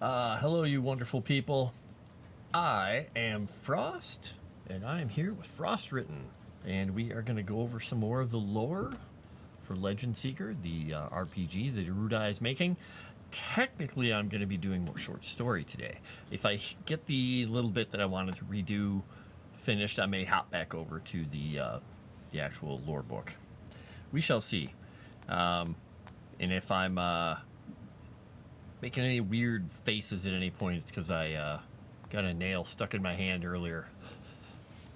Hello, you wonderful people. I am Frost, and I am here with Frost Written, and we are going to go over some more of the lore for Legend Seeker, the RPG that Erudi is making. Technically, I'm going to be doing more short story today. If I get the little bit that I wanted to redo finished, I may hop back over to the actual lore book. We shall see. And if I'm making any weird faces at any point, it's because I got a nail stuck in my hand earlier.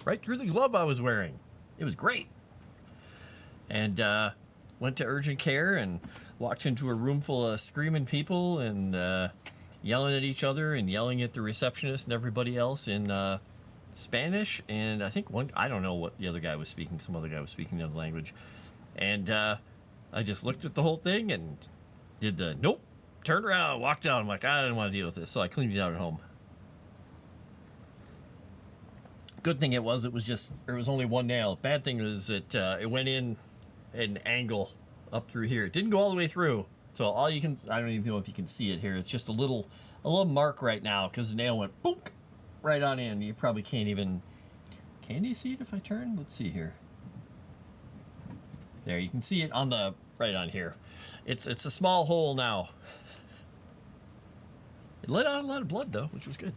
Right through the glove I was wearing. It was great. And went to urgent care and walked into a room full of screaming people and yelling at each other and yelling at the receptionist and everybody else in Spanish. And I think I don't know what the other guy was speaking. Some other guy was speaking another language. And I just looked at the whole thing and did the nope, turned around, walked out. I'm like, I didn't want to deal with this, so I cleaned it out at home. Good thing there was only one nail. Bad thing is that it went in at an angle up through here. It didn't go all the way through, so I don't even know if you can see it here. It's just a little mark right now because the nail went boom right on in. You probably can't even. Can you see it if I turn? Let's see here. There, you can see it on the right on here. It's a small hole now. It let out a lot of blood though, which was good.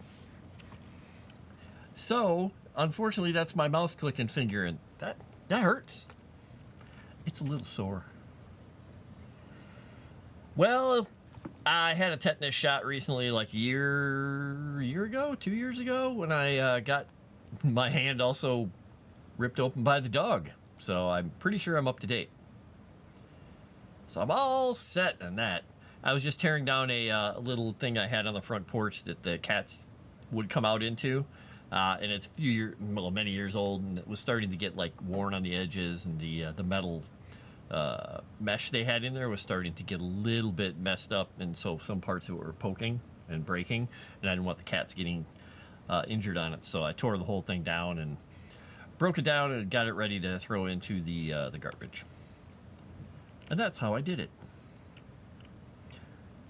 So, unfortunately, that's my mouse clicking finger, and that hurts. It's a little sore. Well, I had a tetanus shot recently, like a year ago, 2 years ago, when I got my hand also ripped open by the dog. So I'm pretty sure I'm up to date. So I'm all set on that. I was just tearing down a little thing I had on the front porch that the cats would come out into. And it's many years old, and it was starting to get like worn on the edges, and the metal mesh they had in there was starting to get a little bit messed up, and so some parts of it were poking and breaking, and I didn't want the cats getting injured on it, so I tore the whole thing down and broke it down and got it ready to throw into the garbage. And that's how I did it.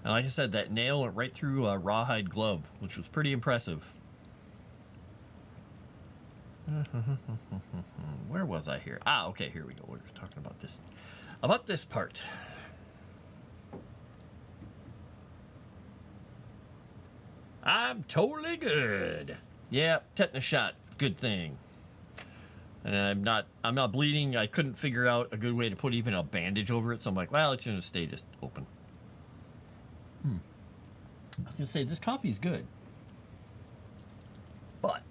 And like I said, that nail went right through a rawhide glove, which was pretty impressive. Where was I here? Okay, here we go. We're talking about this part. I'm totally good. Yeah, tetanus shot, good thing. And I'm not bleeding. I couldn't figure out a good way to put even a bandage over it, so I'm like, well, it's gonna stay just open. I was gonna say this coffee is good, but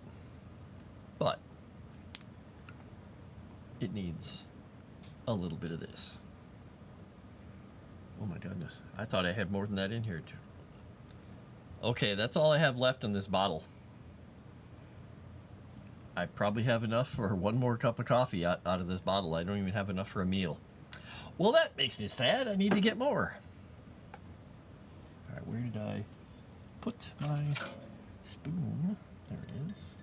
it needs a little bit of this. Oh my goodness, I thought I had more than that in here too. Okay, that's all I have left in this bottle. I probably have enough for one more cup of coffee out of this bottle. I don't even have enough for a meal. Well, that makes me sad. I need to get more. All right, where did I put my spoon? There it is.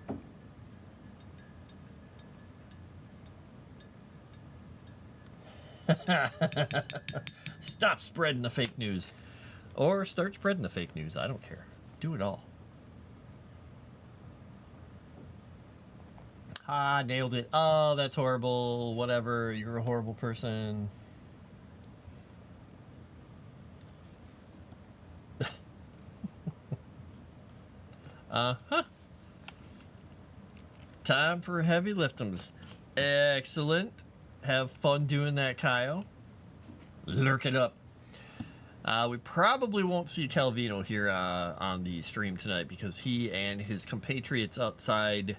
Stop spreading the fake news. Or start spreading the fake news. I don't care. Do it all. Nailed it. Oh, that's horrible. Whatever. You're a horrible person. Time for heavy liftums. Excellent. Have fun doing that, Kyle. Lurk it up. We probably won't see Calvino here on the stream tonight because he and his compatriots outside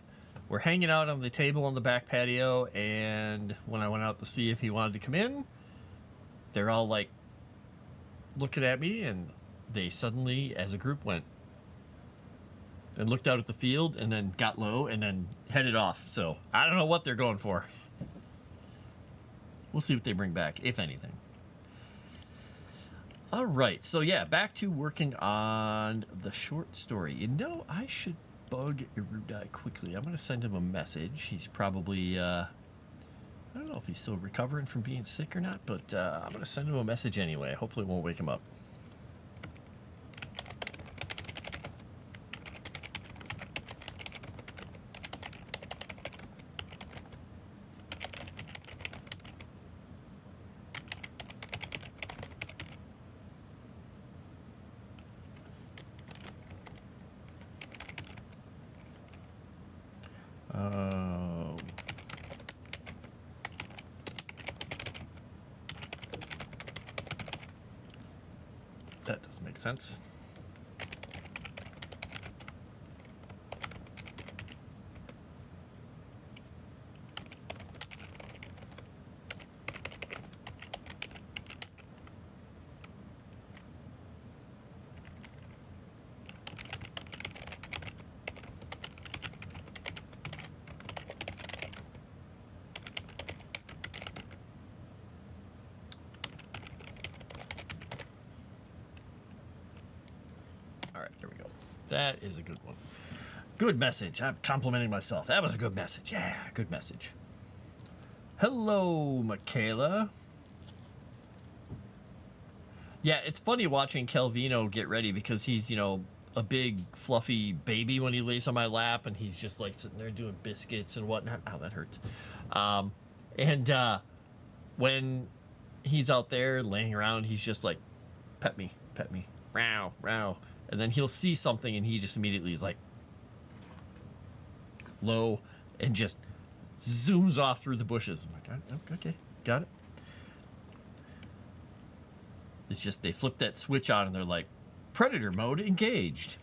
were hanging out on the table on the back patio, and when I went out to see if he wanted to come in, they're all like looking at me, and they suddenly, as a group, went and looked out at the field and then got low and then headed off. So I don't know what they're going for. We'll see what they bring back, if anything. All right, so yeah, back to working on the short story. You know, I should bug Erudi quickly. I'm going to send him a message. He's probably, I don't know if he's still recovering from being sick or not, but I'm going to send him a message anyway. Hopefully it won't wake him up. Oh. That does make sense. That is a good one. Good message. I'm complimenting myself. That was a good message. Yeah, good message. Hello, Michaela. Yeah, it's funny watching Calvino get ready because he's, you know, a big fluffy baby when he lays on my lap, and he's just like sitting there doing biscuits and whatnot. Ow, that hurts. When he's out there laying around, he's just like, pet me, row, row. And then he'll see something and he just immediately is like low and just zooms off through the bushes. I'm like, okay, got it. It's just they flip that switch on and they're like, predator mode engaged.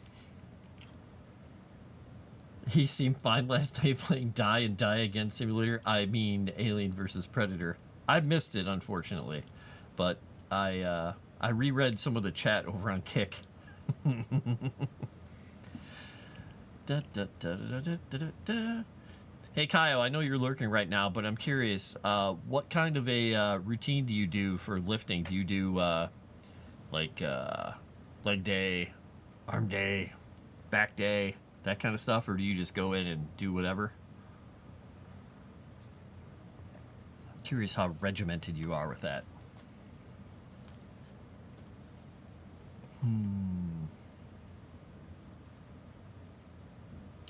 He seemed fine last night playing Die and Die Again Simulator. I mean Alien versus Predator. I missed it, unfortunately. But I reread some of the chat over on Kick. Hey Kyle, I know you're lurking right now, but I'm curious, what kind of a routine do you do for lifting? Do you do like leg day, arm day, back day, that kind of stuff, or do you just go in and do whatever? I'm curious how regimented you are with that.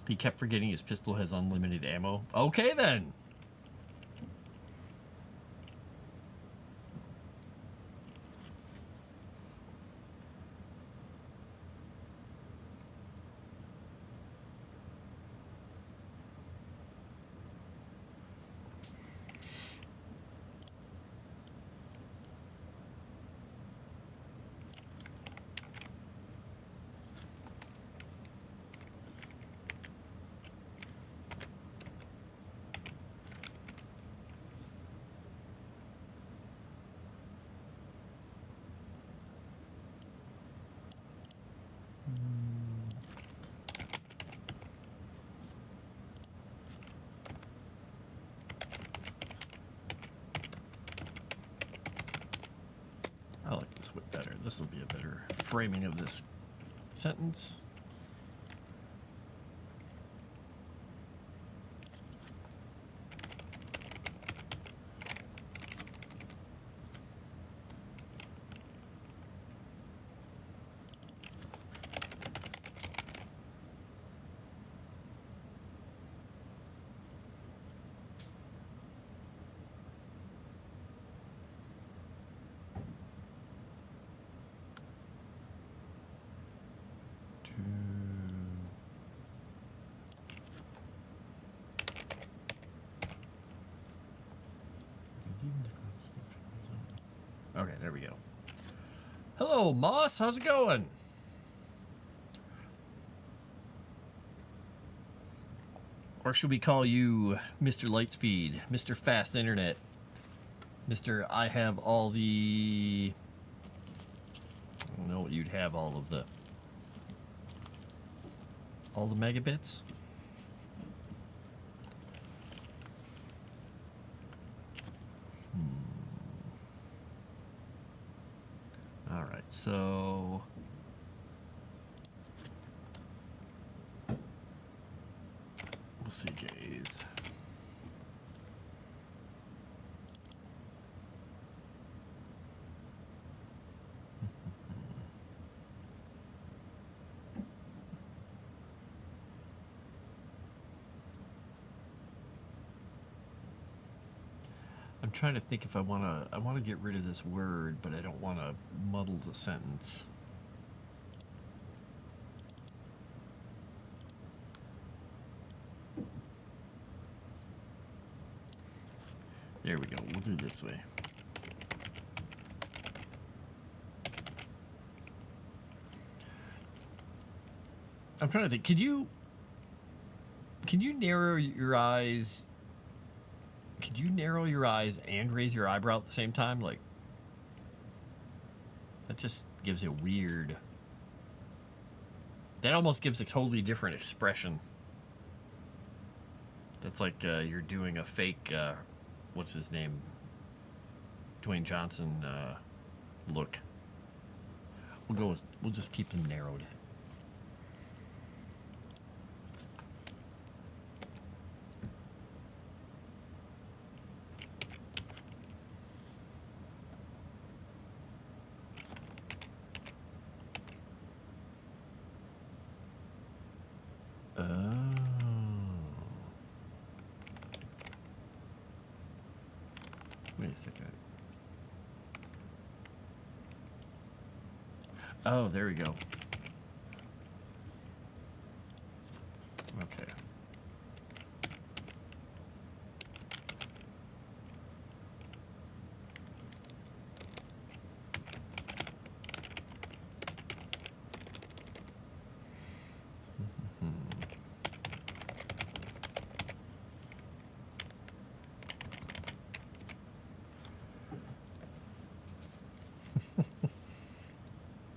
He kept forgetting his pistol has unlimited ammo. Okay, then. I like this whip better. This will be a better framing of this sentence. Okay, there we go. Hello, Moss. How's it going? Or should we call you Mr. Lightspeed, Mr. Fast Internet, Mr. I have all the... I don't know what you'd have all the megabits? All right, so we'll see, gaze. I'm trying to think if I want to get rid of this word, but I don't want to muddle the sentence. There we go. We'll do it this way. I'm trying to think. Can you narrow your eyes? Could you narrow your eyes and raise your eyebrow at the same time? Like, that just gives it weird. That almost gives a totally different expression. That's like you're doing a fake, what's his name? Dwayne Johnson look. We'll just keep them narrowed. Wait a second. Oh, there we go. Okay.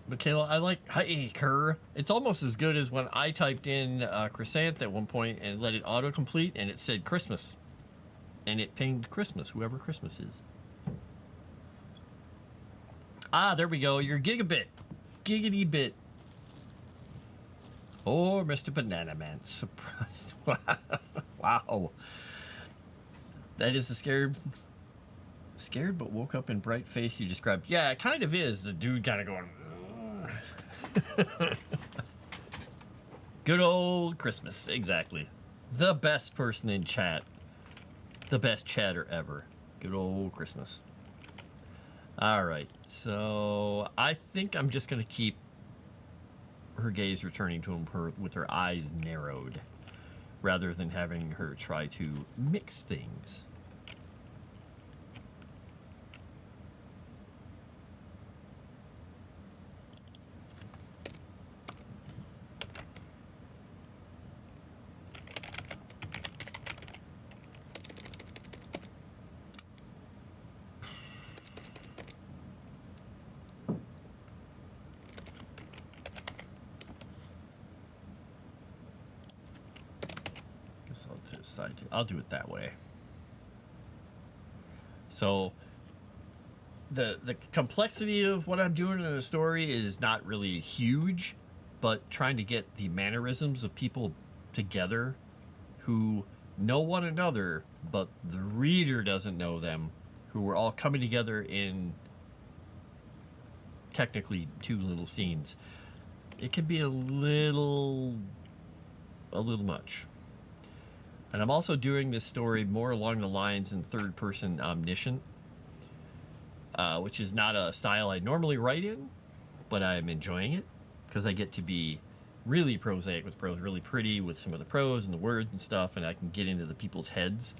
Michaela, I like, hi, Kerr. It's almost as good as when I typed in croissant at one point and let it autocomplete, and it said Christmas. And it pinged Christmas, whoever Christmas is. Ah, there we go. Your gigabit. Giggity bit. Or Mr. Banana Man. Surprised. Wow. That is the scared but woke up in bright face you described. Yeah, it kind of is. The dude kind of going... Good old Christmas, exactly. The best person in chat. The best chatter ever. Good old Christmas. Alright, so I think I'm just going to keep her gaze returning to him with her eyes narrowed, rather than having her try to mix things. I'll do it that way. So the complexity of what I'm doing in the story is not really huge, but trying to get the mannerisms of people together who know one another, but the reader doesn't know them, who are all coming together in technically two little scenes. It can be a little much. And I'm also doing this story more along the lines in third-person omniscient, which is not a style I normally write in, but I'm enjoying it because I get to be really prosaic with prose, really pretty with some of the prose and the words and stuff, and I can get into the people's heads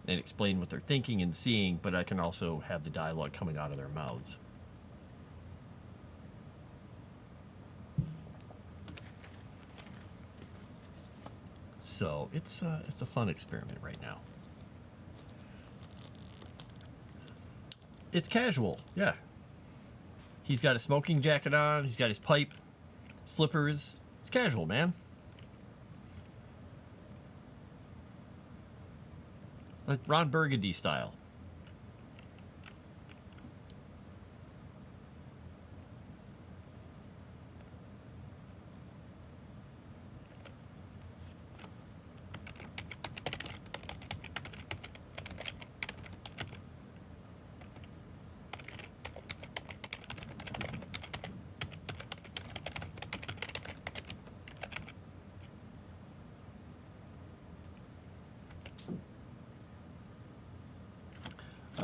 and explain what they're thinking and seeing, but I can also have the dialogue coming out of their mouths. So it's a fun experiment right now. It's casual, yeah. He's got a smoking jacket on. He's got his pipe, slippers. It's casual, man. Like Ron Burgundy style.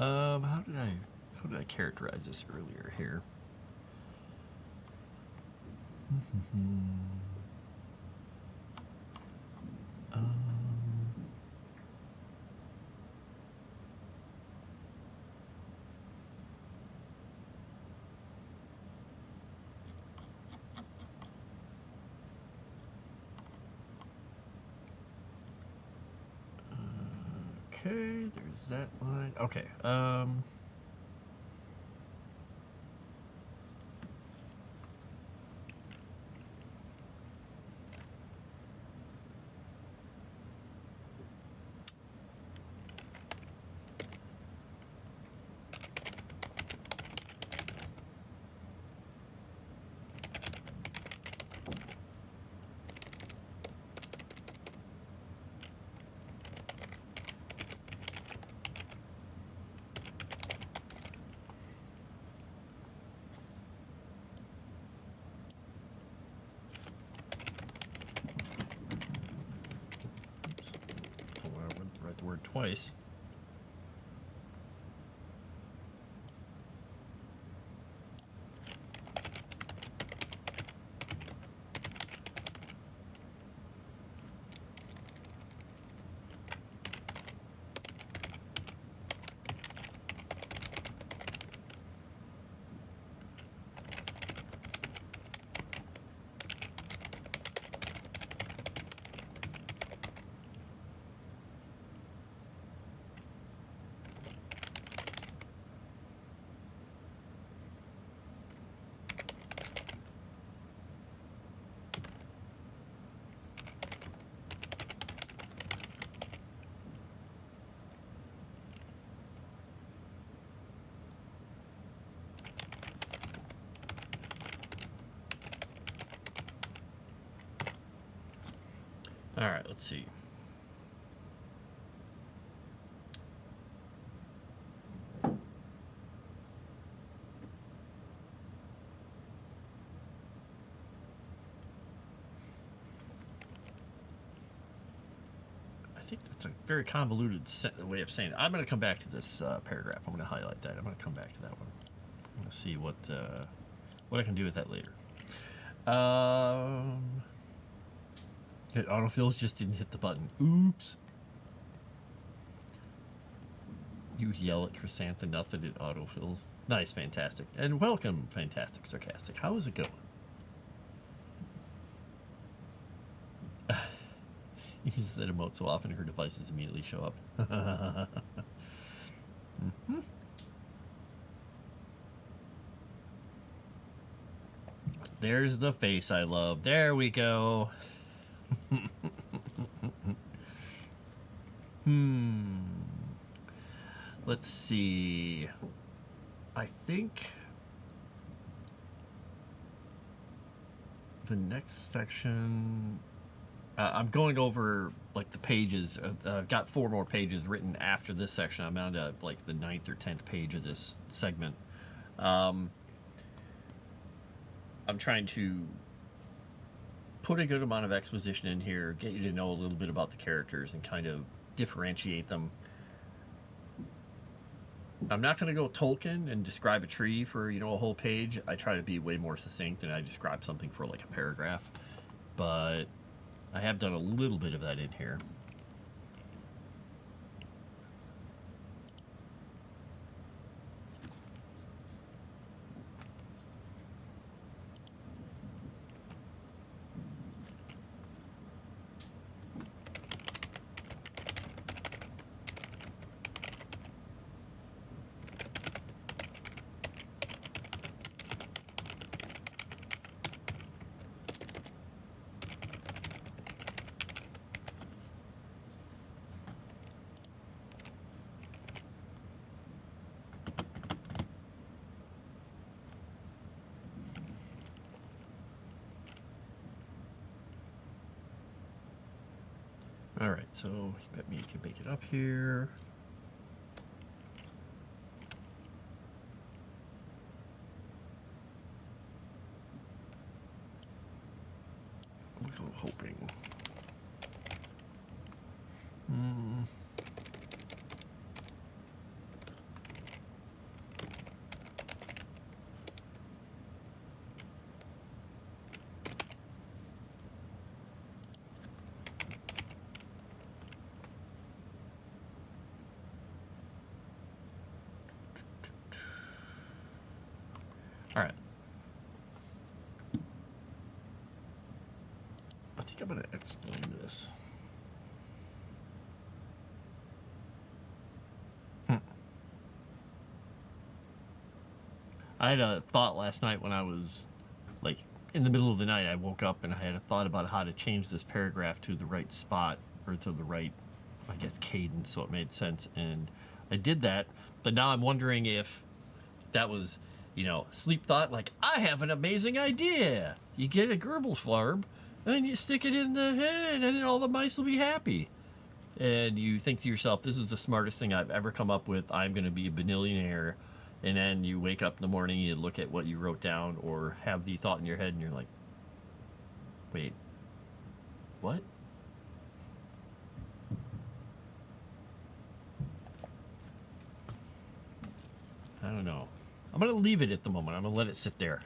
How did I characterize this earlier here? Okay, there's that line. Okay. Write the word twice. All right, let's see. I think that's a very convoluted way of saying it. I'm going to come back to this paragraph. I'm going to highlight that. I'm going to come back to that one. I'm going to see what I can do with that later. It autofills, just didn't hit the button. Oops. You yell at Chrysanthemum enough that it autofills. Nice, fantastic. And welcome, fantastic, sarcastic. How is it going? You use that emote so often her devices immediately show up. Mm-hmm. There's the face I love. There we go. Let's see. I think the next section, I'm going over like the pages. I've got 4 more pages written after this section. I'm on to like the 9th or 10th page of this segment. I'm trying to put a good amount of exposition in here, get you to know a little bit about the characters and kind of differentiate them. I'm not going to go Tolkien and describe a tree for, a whole page. I try to be way more succinct and I describe something for like a paragraph. But I have done a little bit of that in here. Alright, so you bet me you can make it up here. I'm hoping. All right. I think I'm going to explain this. I had a thought last night when I was, like, in the middle of the night. I woke up and I had a thought about how to change this paragraph to the right spot, or to the right, I guess, cadence, so it made sense. And I did that, but now I'm wondering if that was, sleep thought. Like, I have an amazing idea. You get a gerbil farm, and you stick it in the head, and then all the mice will be happy. And you think to yourself, this is the smartest thing I've ever come up with. I'm going to be a billionaire. And then you wake up in the morning, you look at what you wrote down, or have the thought in your head, and you're like, wait, what? I don't know. I'm going to leave it at the moment. I'm going to let it sit there.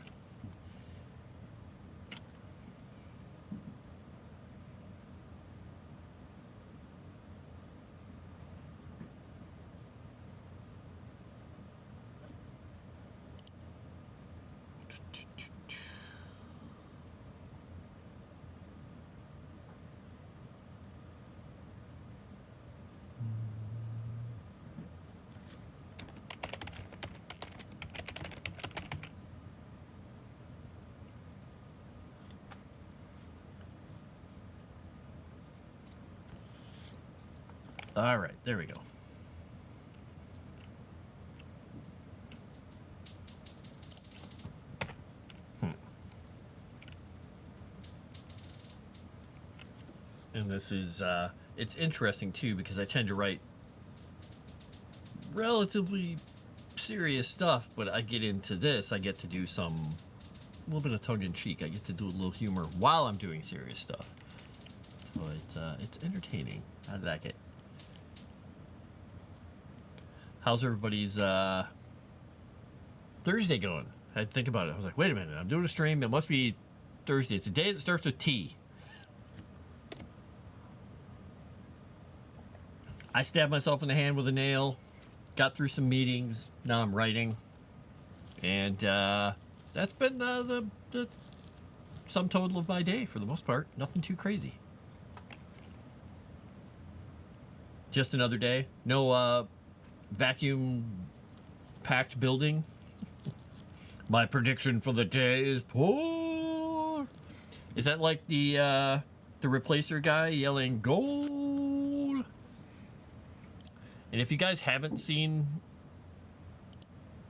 All right, there we go. And this is, it's interesting too, because I tend to write relatively serious stuff, but I get into this, I get to do a little bit of tongue-in-cheek. I get to do a little humor while I'm doing serious stuff. So it's entertaining. I like it. How's everybody's Thursday going? I had to think about it. I was like, wait a minute, I'm doing a stream. It must be Thursday. It's a day that starts with T. I stabbed myself in the hand with a nail, got through some meetings, now I'm writing. And that's been the sum total of my day for the most part. Nothing too crazy. Just another day. No vacuum packed building. My prediction for the day is poor. Is that like the replacer guy yelling gold? And if you guys haven't seen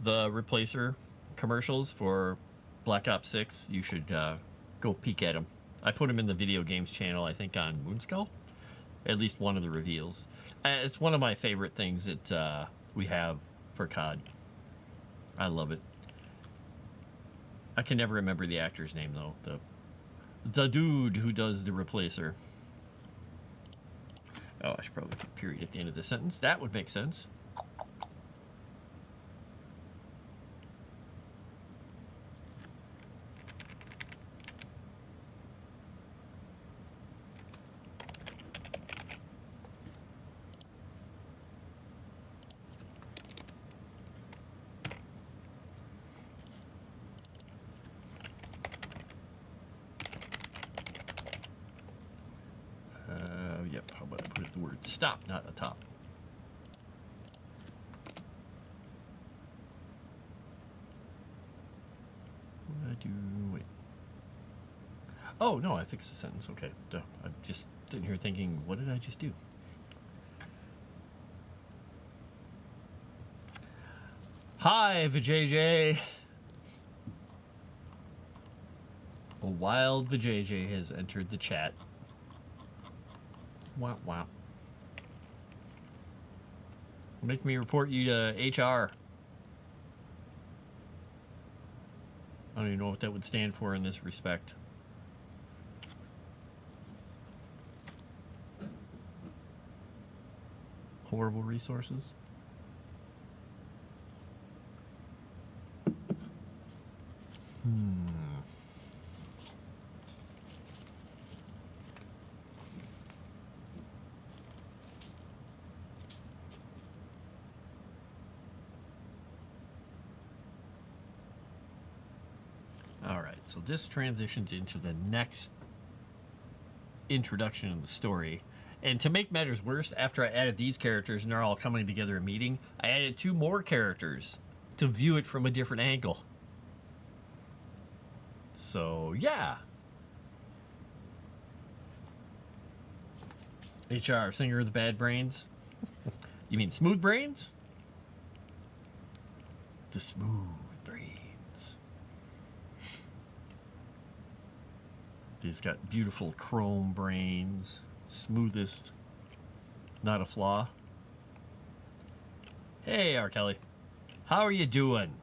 the replacer commercials for Black Ops 6, you should go peek at them. I put them in the video games channel, I think on Moonskull. At least one of the reveals. It's one of my favorite things that we have for COD. I love it. I can never remember the actor's name though. The dude who does the replacer. Oh, I should probably put a period at the end of the sentence. That would make sense. Yep, how about I put the word stop, not atop. What did I do? Wait. Oh, no, I fixed the sentence. Okay. Duh. I'm just sitting here thinking, what did I just do? Hi, Vijay. A wild Vijay has entered the chat. Wow, wow. Make me report you to HR. I don't even know what that would stand for in this respect. Horrible resources. So this transitions into the next introduction of the story. And to make matters worse, after I added these characters and they're all coming together in meeting, I added 2 more characters to view it from a different angle. So, yeah. HR, singer of the Bad Brains. You mean Smooth Brains? The Smooth Brains. They've got beautiful chrome brains. Smoothest. Not a flaw. Hey, R. Kelly. How are you doing?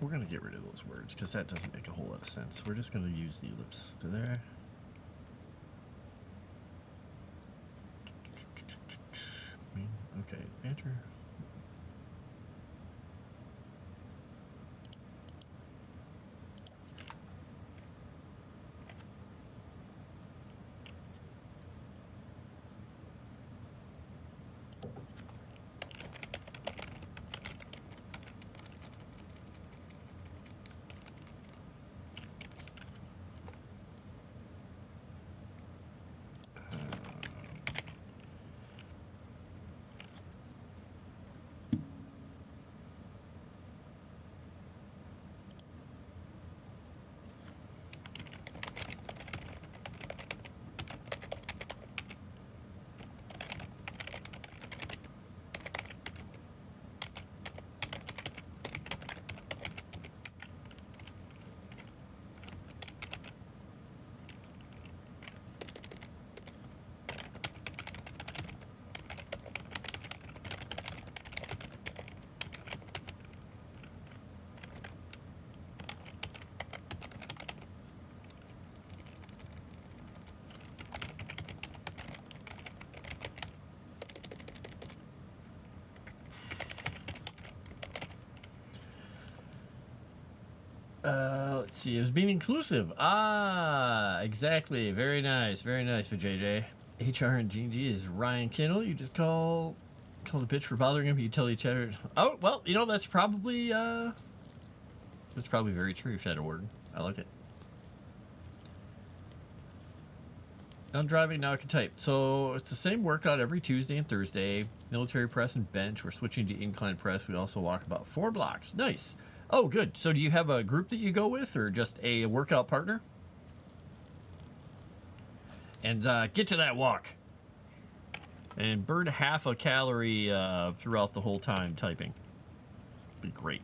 We're going to get rid of those words because that doesn't make a whole lot of sense. We're just going to use the ellipse to there. Okay, enter. Let's see. It was being inclusive. Ah, exactly. Very nice. Very nice for JJ. HR and G&G is Ryan Kindle. You just call the bitch for bothering him. You tell each other. Oh, well, you know, that's probably very true, Shadow Warden. I like it. I'm driving, now I can type. So it's the same workout every Tuesday and Thursday. Military press and bench. We're switching to incline press. We also walk about 4 blocks. Nice. Oh, good. So do you have a group that you go with or just a workout partner? And get to that walk. And burn half a calorie throughout the whole time typing. Be great.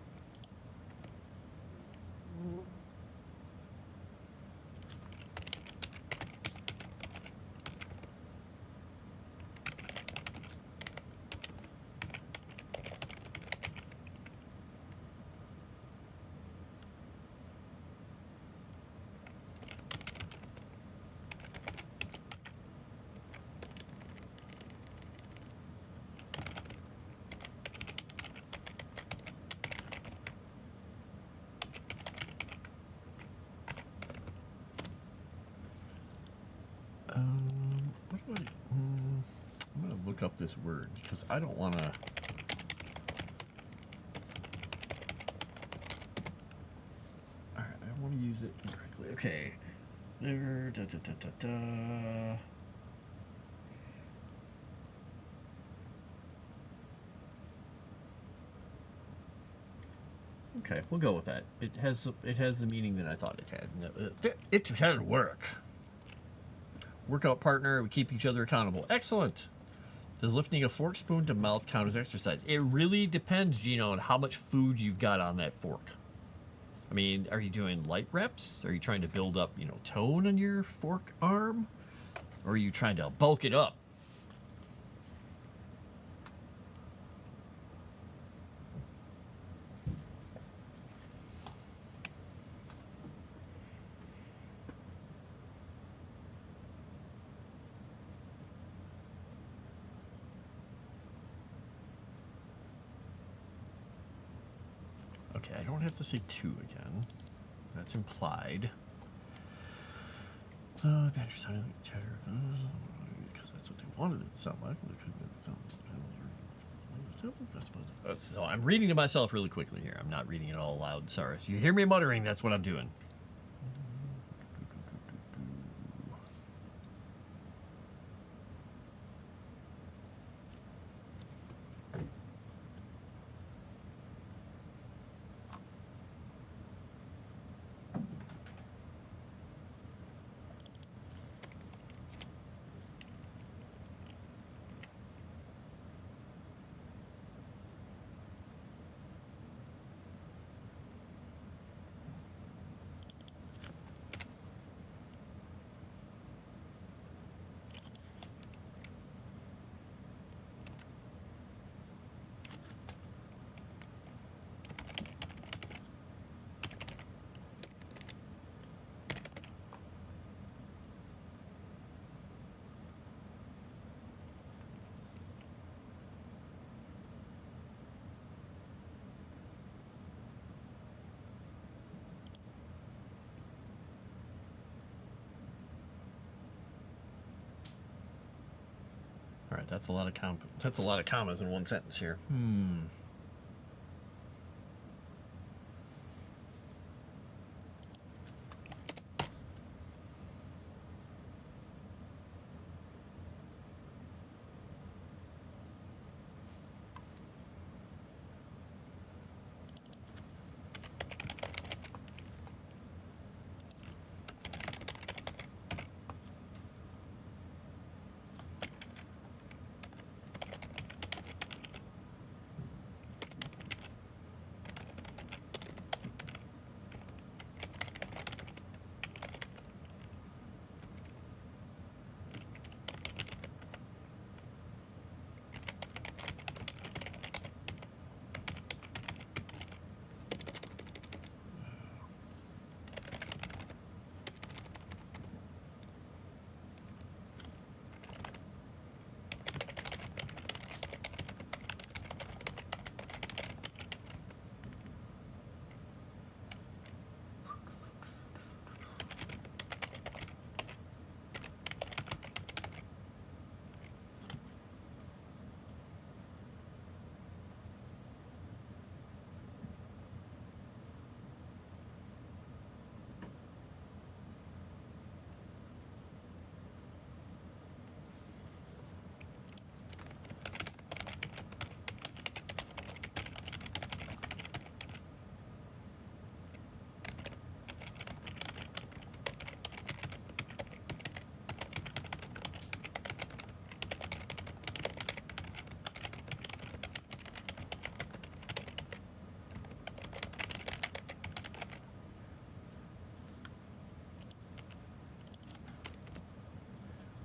I'm going to look up this word because I don't want to. All right, I want to use it incorrectly. Okay. There. Da, da, da, da, da. Okay, we'll go with that. It has the meaning that I thought it had. It had work. Workout partner. We keep each other accountable. Excellent. Does lifting a fork spoon to mouth count as exercise? It really depends, Gino, on how much food you've got on that fork. I mean, are you doing light reps? Are you trying to build up, tone on your fork arm? Or are you trying to bulk it up? Okay, I don't have to say 2 again. That's implied. Banter sounded like chatter. Because that's what they wanted it to sound like. It could have sound like. So I'm reading to myself really quickly here. I'm not reading it all aloud. Sorry. If you hear me muttering, that's what I'm doing. All right, that's a lot of commas in one sentence here.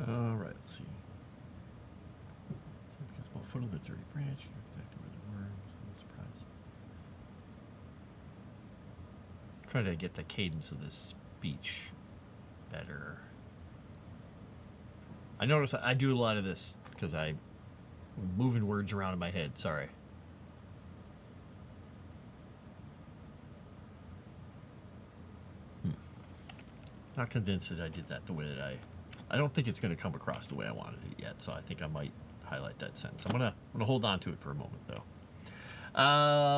All right, let's see. Because about foot of the dirty branch, you know exactly where the worms. I'm surprised. Try to get the cadence of this speech better. I notice I do a lot of this because I'm moving words around in my head. Sorry. Not convinced that I did that the way that I don't think it's going to come across the way I wanted it yet, so I think I might highlight that sentence. I'm gonna hold on to it for a moment, though.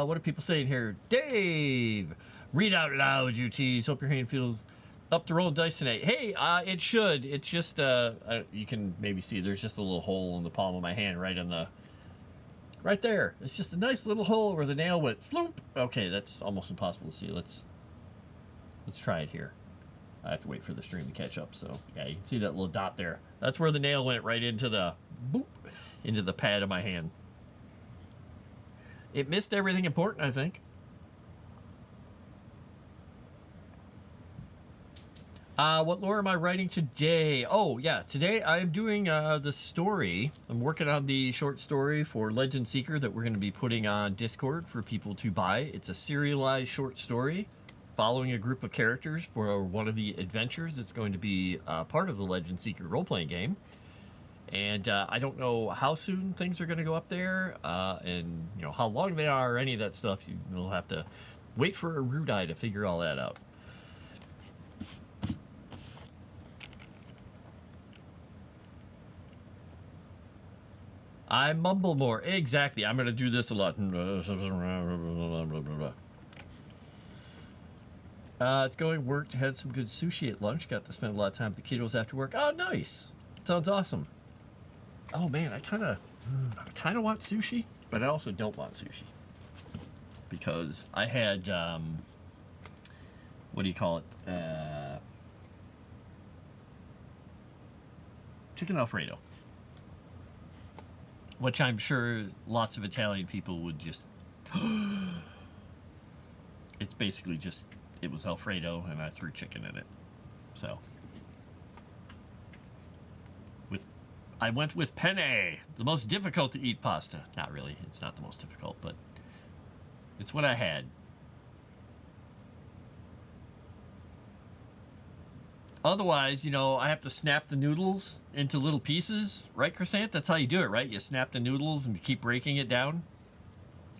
What are people saying here? Dave, read out loud, UTs. Hope your hand feels up to roll dice tonight. Hey, it should. It's just you can maybe see there's just a little hole in the palm of my hand, right there. It's just a nice little hole where the nail went floop. Okay, that's almost impossible to see. Let's try it here. I have to wait for the stream to catch up, so yeah, you can see that little dot there. That's where the nail went, right into the boop. into the pad of my hand. It missed everything important, I think. What lore am I writing today? Oh, yeah. Today I'm doing the story. I'm working on the short story for Legend Seeker that we're going to be putting on Discord for people to buy. It's a serialized short story following a group of characters for one of the adventures that's going to be part of the Legend Seeker role-playing game. And I don't know how soon things are going to go up there, and you know how long they are, or any of that stuff. You'll have to wait for Erudi to figure all that out. I mumble more. Exactly. I'm going to do this a lot. It's going work. Had some good sushi at lunch. Got to spend a lot of time with the kiddos after work. Oh, nice. Sounds awesome. Oh man, I kind of want sushi, but I also don't want sushi because I had what do you call it? Chicken Alfredo, which I'm sure lots of Italian people would just. It's basically just it was Alfredo and I threw chicken in it, so. I went with penne, the most difficult to eat pasta. Not really, it's not the most difficult, but it's what I had. Otherwise, you know, I have to snap the noodles into little pieces, right, Crescent? That's how you do it, right? You snap the noodles and you keep breaking it down.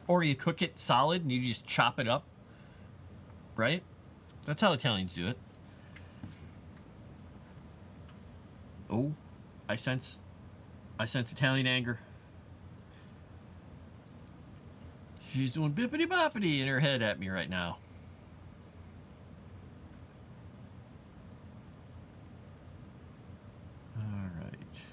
Or you cook it solid and you just chop it up, right? That's how Italians do it. Oh, I sense Italian anger. She's doing bippity boppity in her head at me right now. All right.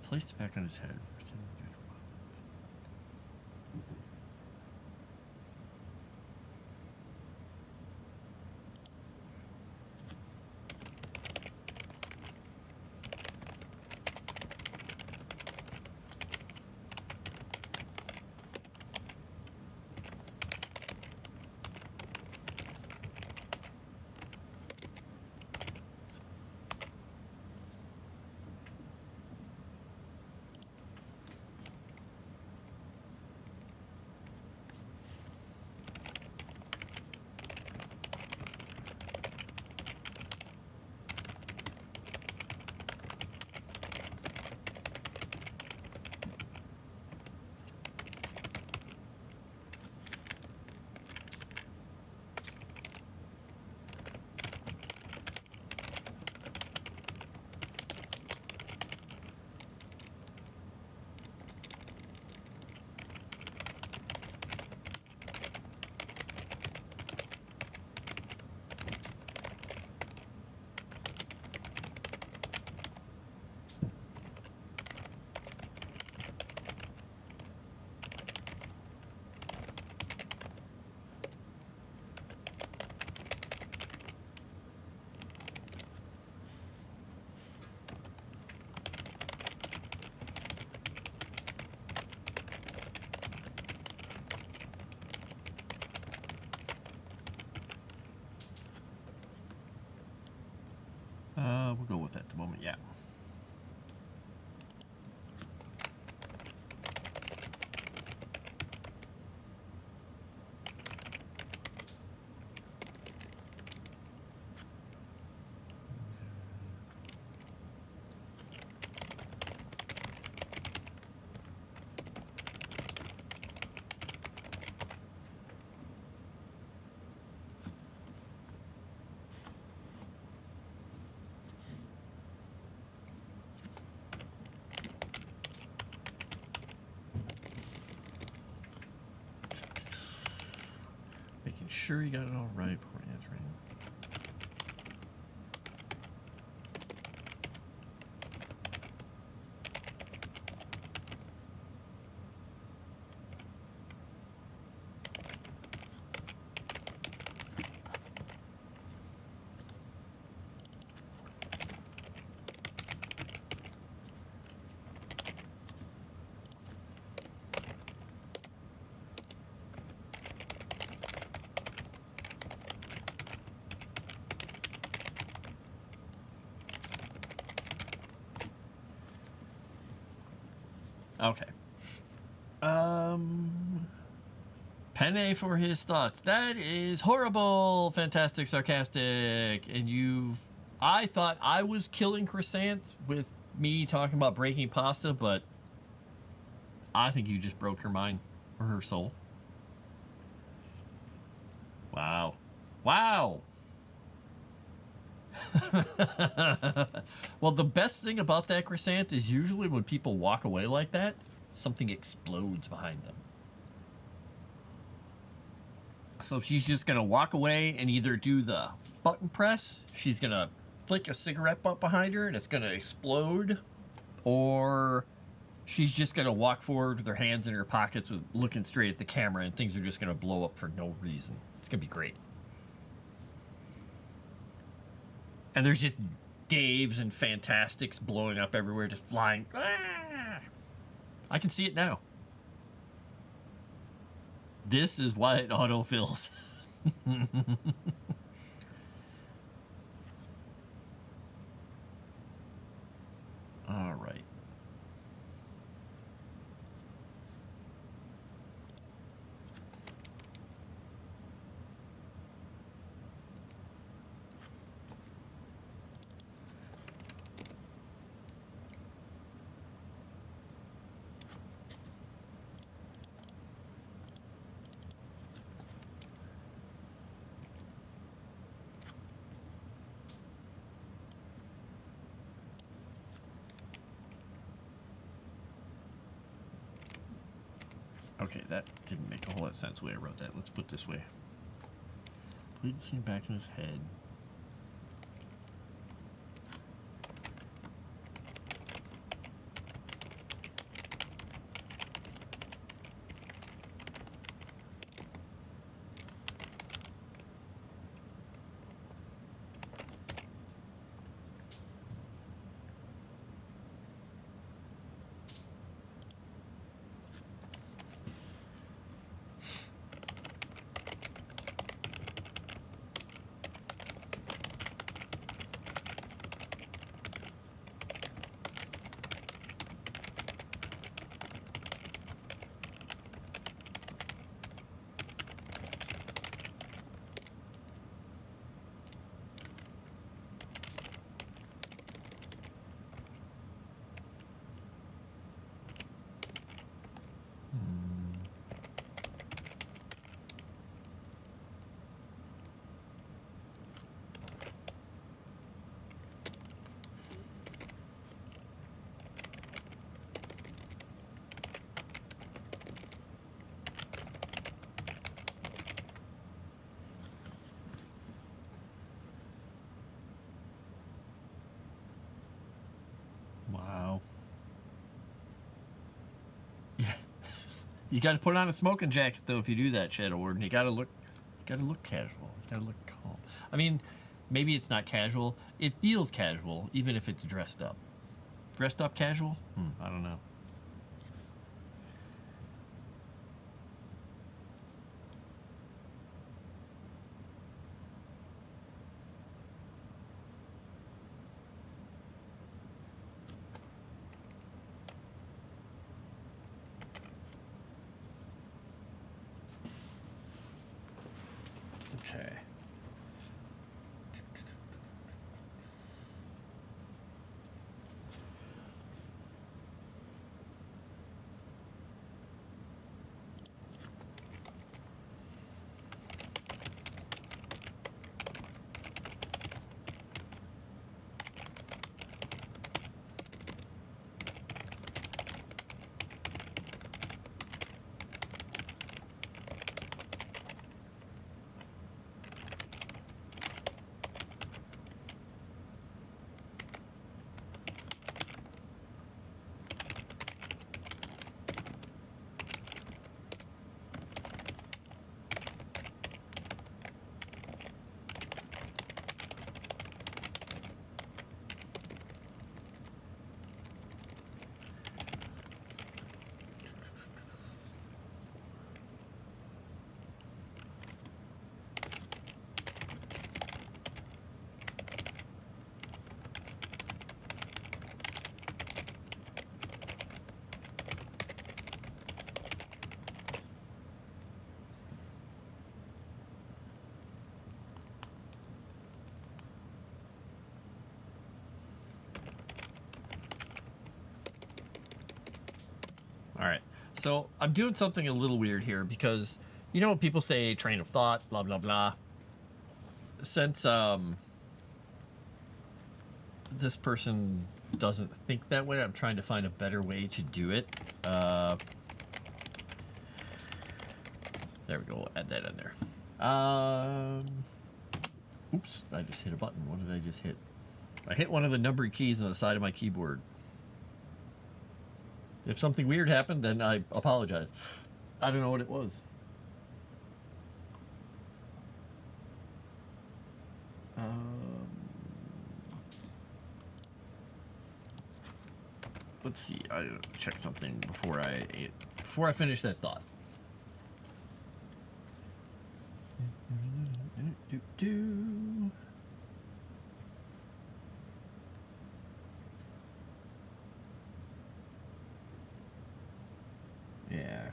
Placed it back on his head. We'll go with that at the moment, yeah. sure you got it all right before answering. Okay. Penne for his thoughts. That is horrible, fantastic, sarcastic. And I thought I was killing Croissant with me talking about breaking pasta, but I think you just broke her mind or her soul. Wow. Wow. Well, the best thing about that Croissant is usually when people walk away like that, something explodes behind them. So she's just going to walk away and either do the button press, she's going to flick a cigarette butt behind her and it's going to explode, or she's just going to walk forward with her hands in her pockets with looking straight at the camera and things are just going to blow up for no reason. It's going to be great. And there's just Daves and Fantastics blowing up everywhere, just flying. Ah! I can see it now. This is why it autofills. All right. Okay, that didn't make a whole lot of sense the way I wrote that. Let's put it this way. Bleed the scene back in his head. Wow. Yeah. You got to put on a smoking jacket though if you do that, Shadow Warden. You got to look casual. You got to look calm. I mean, maybe it's not casual. It feels casual even if it's dressed up. Dressed up casual? I don't know. Okay. So I'm doing something a little weird here because you know when people say train of thought, blah blah blah. Since this person doesn't think that way, I'm trying to find a better way to do it. There we go. We'll add that in there. Oops, I just hit a button. What did I just hit? I hit one of the numbered keys on the side of my keyboard. If something weird happened, then I apologize. I don't know what it was. Let's see. I check something before I finish that thought. Yeah.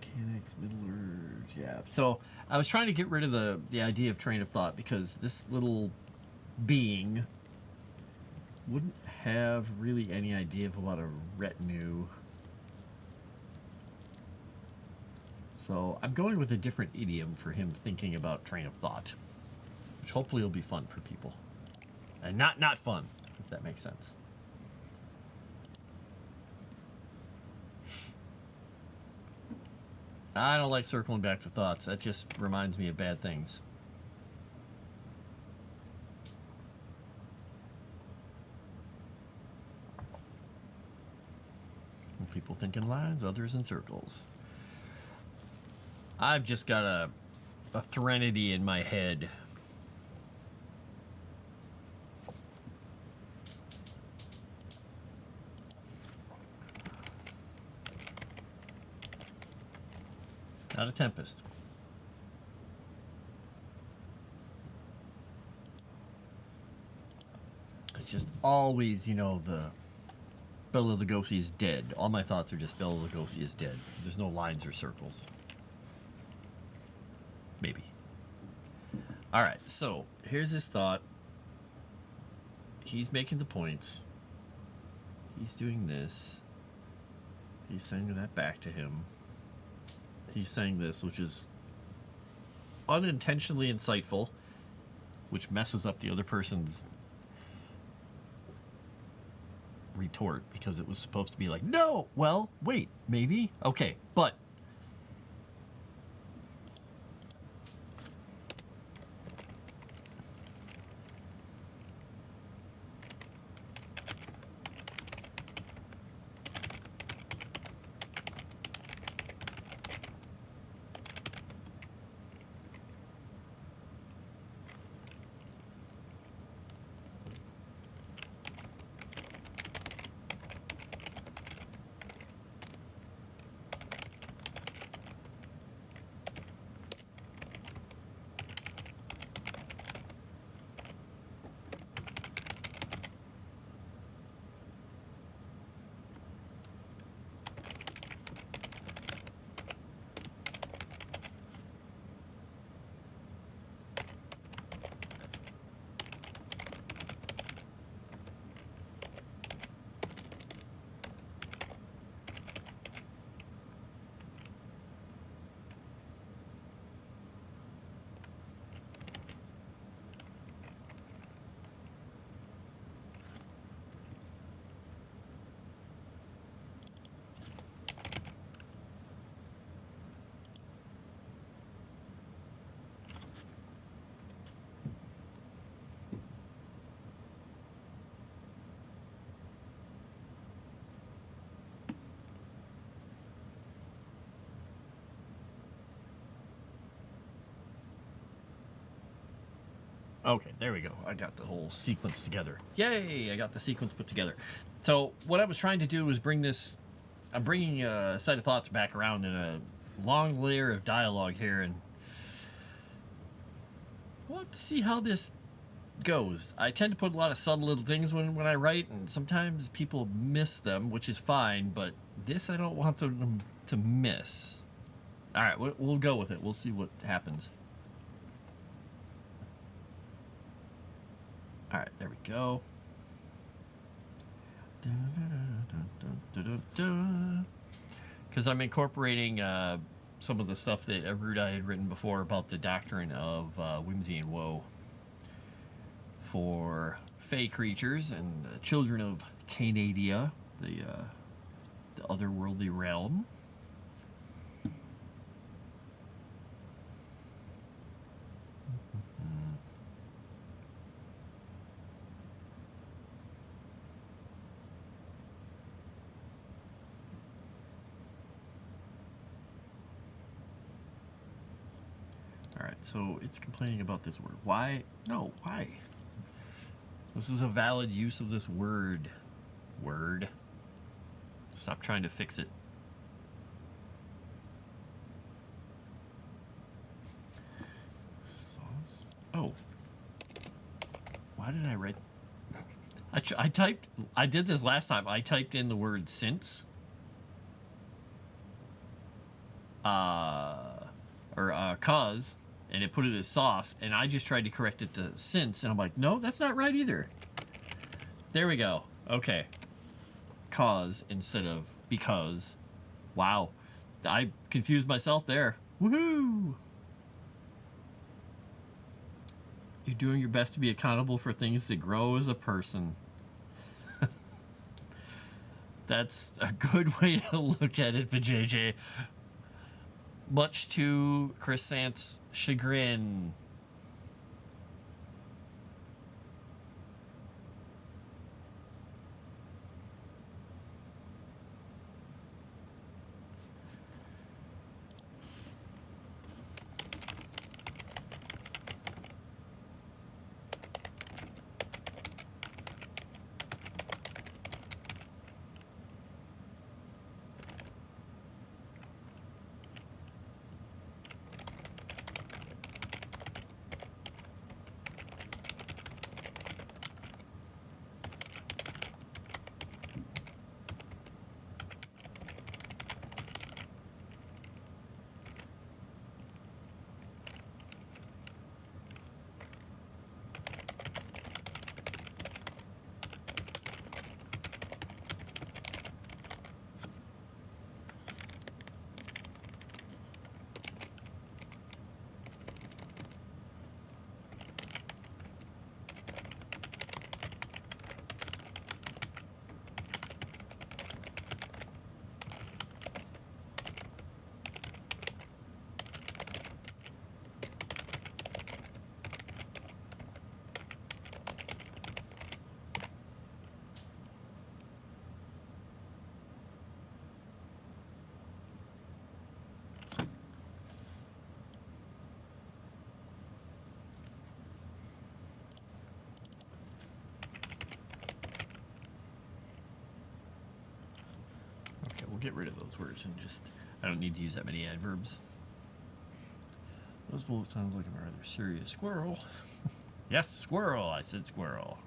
Mechanics, middlers, yeah. So I was trying to get rid of the idea of train of thought because this little being wouldn't have really any idea of what a retinue. So I'm going with a different idiom for him thinking about train of thought, which hopefully will be fun for people. And not fun, if that makes sense. I don't like circling back to thoughts. That just reminds me of bad things. People think in lines, others in circles. I've just got a threnody in my head. Not a tempest. It's just always, you know, the Bela Lugosi is dead. All my thoughts are just Bela Lugosi is dead. There's no lines or circles. Maybe. All right, so here's his thought. He's making the points. He's doing this. He's saying that back to him. He's saying this, which is unintentionally insightful, which messes up the other person's retort because it was supposed to be like, no, well, wait, maybe, okay, but okay, there we go. I got the whole sequence together. Yay, I got the sequence put together. So what I was trying to do was bring this, I'm bringing a set of thoughts back around in a long layer of dialogue here, and we'll have to see how this goes. I tend to put a lot of subtle little things when I write, and sometimes people miss them, which is fine, but this I don't want them to miss. All right, we'll go with it. We'll see what happens. All right, there we go. Because I'm incorporating some of the stuff that Erudi had written before about the doctrine of whimsy and woe for fey creatures and the children of Canadia, the otherworldly realm. Alright, so it's complaining about this word. Why? No, why? This is a valid use of this word. Word. Stop trying to fix it. Sauce? Oh. Why did I write... I did this last time. I typed in the word since. Cause, and it put it as sauce, and I just tried to correct it to since, and I'm like, no, that's not right either. There we go. Okay. Cause instead of because. Wow. I confused myself there. Woohoo! You're doing your best to be accountable for things that grow as a person. That's a good way to look at it, JJ. Much to Chris Sant's chagrin. We'll get rid of those words and just, I don't need to use that many adverbs. Those bullets sound like a rather serious squirrel. Yes, squirrel, I said squirrel.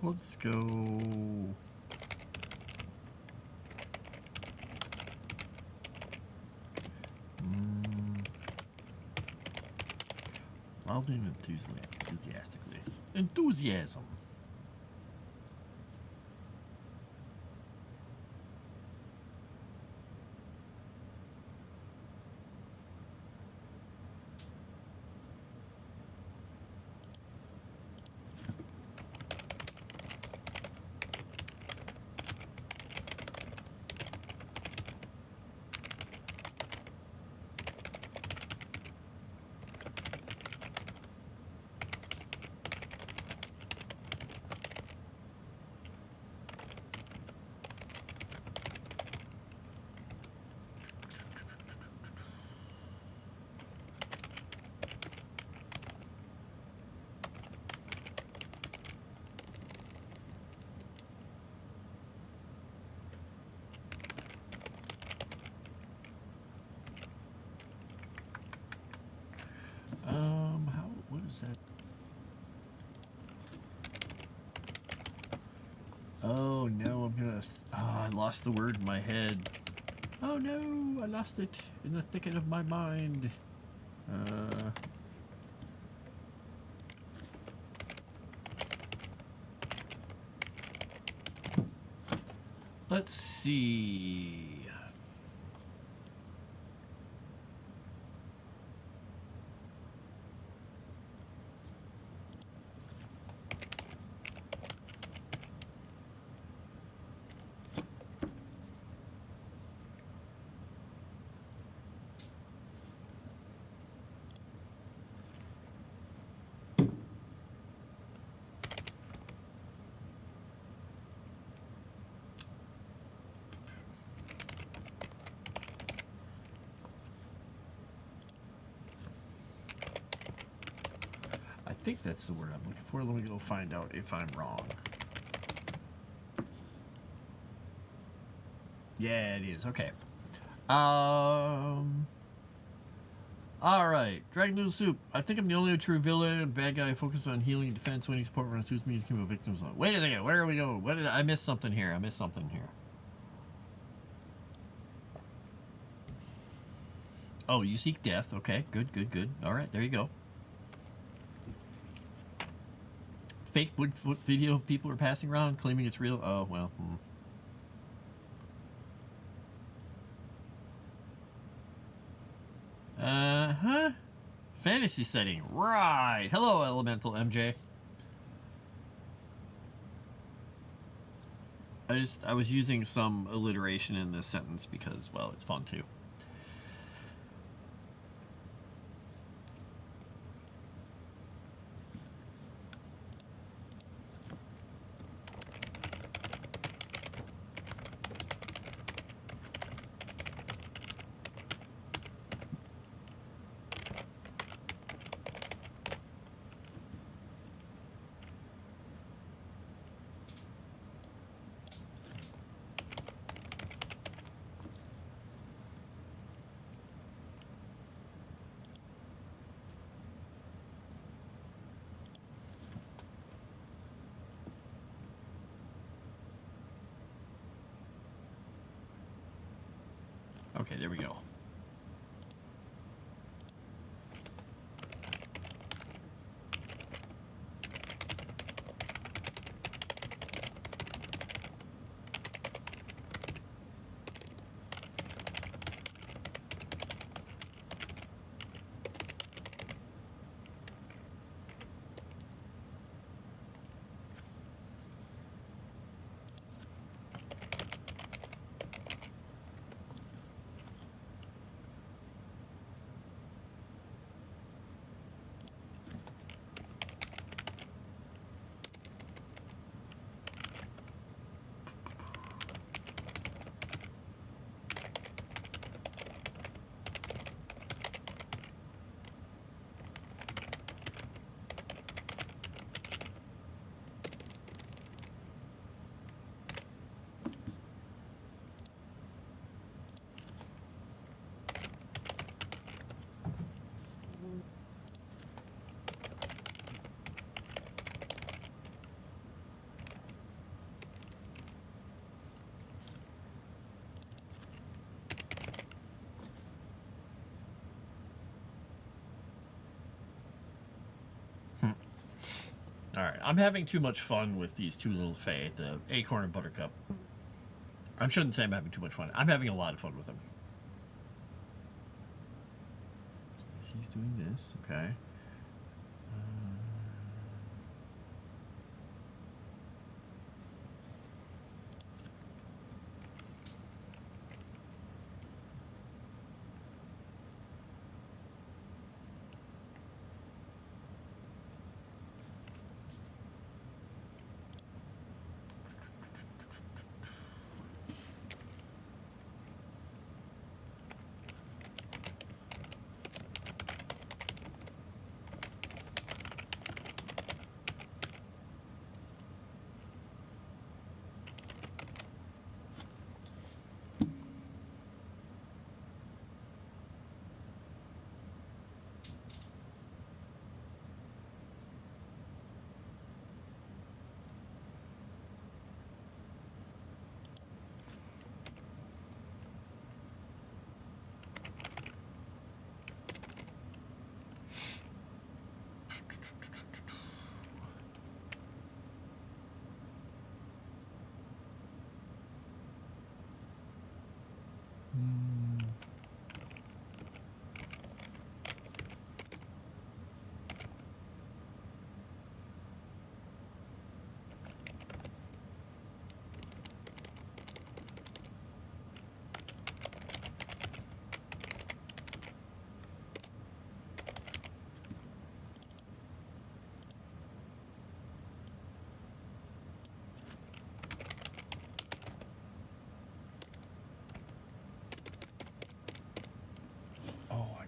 Let's go Loudly and enthusiastically. Enthusiasm. What is that? Oh no, I lost the word in my head. Oh no, I lost it in the thicket of my mind. Let's see. I think that's the word I'm looking for. Let me go find out if I'm wrong. Yeah, it is. Okay. All right. Dragon Noodle Soup. I think I'm the only true villain. Bad guy focused on healing and defense. Winning support when it suits me to become a victim. Wait a second. Where are we going? What did I miss something here? I missed something here. Oh, you seek death. Okay. Good, good, good. All right. There you go. Fake Bigfoot video of people are passing around claiming it's real. Oh, well. Uh-huh. Fantasy setting. Right. Hello, Elemental MJ. I was using some alliteration in this sentence because, well, it's fun too. Okay, there we go. All right, I'm having too much fun with these two little fae, the acorn and buttercup. I shouldn't say I'm having too much fun. I'm having a lot of fun with them. He's doing this, okay.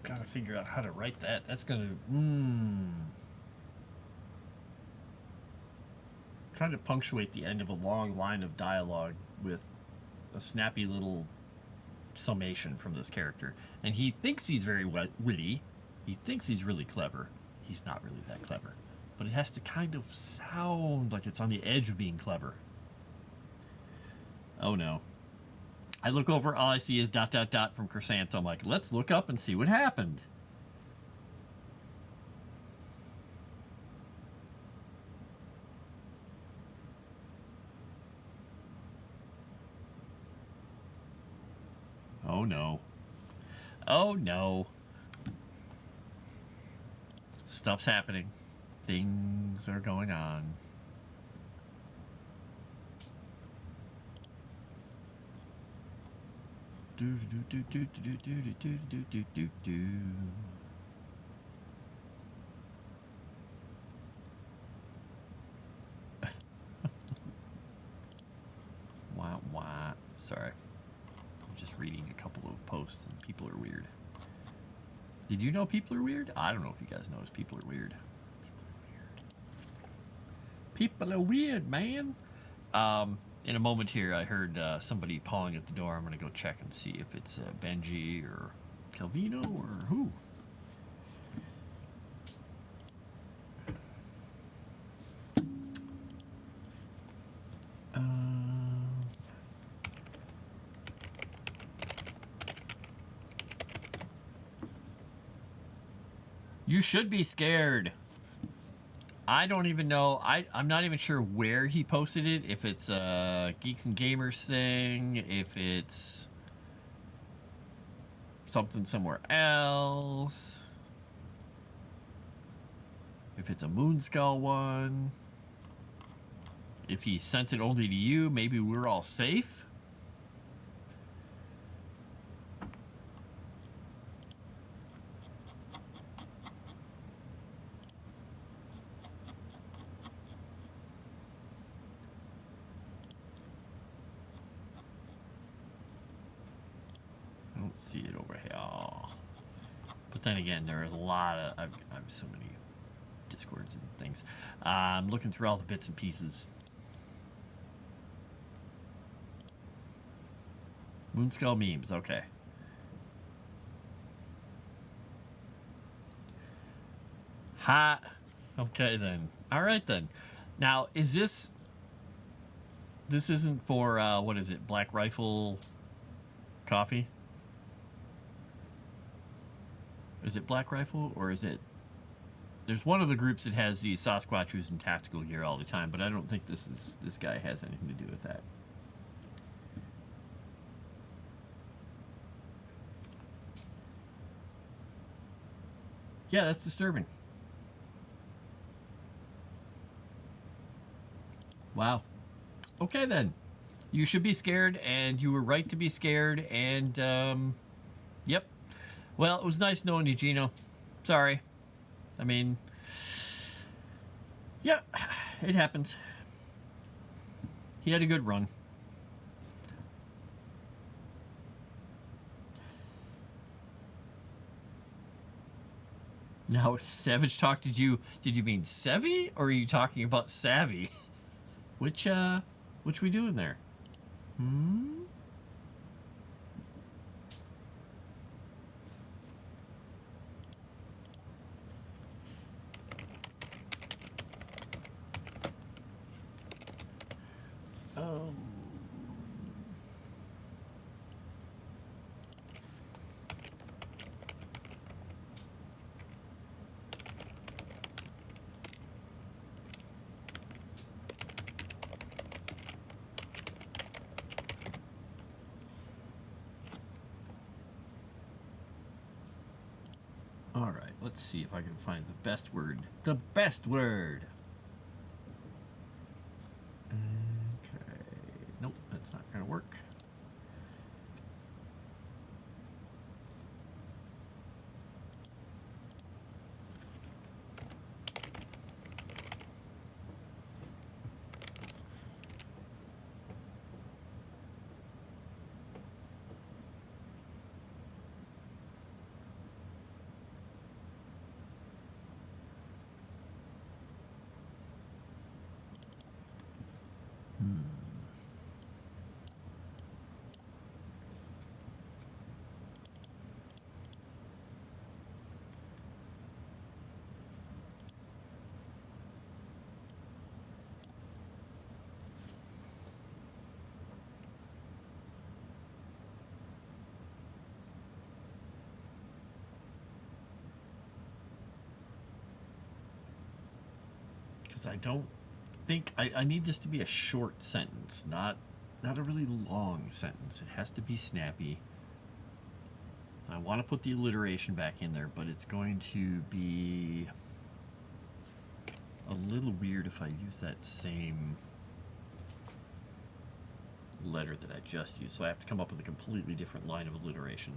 Gotta figure out how to write that. That's gonna. Trying to punctuate the end of a long line of dialogue with a snappy little summation from this character. And he thinks he's very witty. He thinks he's really clever. He's not really that clever. But it has to kind of sound like it's on the edge of being clever. Oh no. I look over, all I see is ... from Chrysanthemum. I'm like, let's look up and see what happened. Oh no. Oh no. Stuff's happening. Things are going on. Wah, wah. Sorry. I'm just reading a couple of posts and people are weird. Did you know people are weird? I don't know if you guys know people are weird. People are weird, man. In a moment here, I heard somebody pawing at the door. I'm going to go check and see if it's Benji or Calvino or who. You should be scared. I don't even know. I'm not even sure where he posted it. If it's a Geeks and Gamers thing, if it's something somewhere else, if it's a Moonskull one, if he sent it only to you, maybe we're all safe. See it over here. But then again, there are a lot of I've so many Discords and things. I'm looking through all the bits and pieces. Moonskull memes, okay. Ha. Okay then. All right then. Now, is this isn't for what is it? Black Rifle Coffee? Is it Black Rifle or is it There's one of the groups that has the Sasquatch who's in tactical gear all the time, but I don't think this guy has anything to do with that. Yeah, that's disturbing. Wow. Okay, then. You should be scared, and you were right to be scared, and, yep. Well, it was nice knowing you, Gino. Sorry. I mean, yeah, it happens. He had a good run. Now, Savage Talk, did you mean Savvy, or are you talking about Savvy? Which we doing there? All right, let's see if I can find the best word. The best word. Okay. Nope, that's not going to work. Because I don't think I need this to be a short sentence, not a really long sentence. It has to be snappy. I want to put the alliteration back in there, but it's going to be a little weird if I use that same letter that I just used. So I have to come up with a completely different line of alliteration.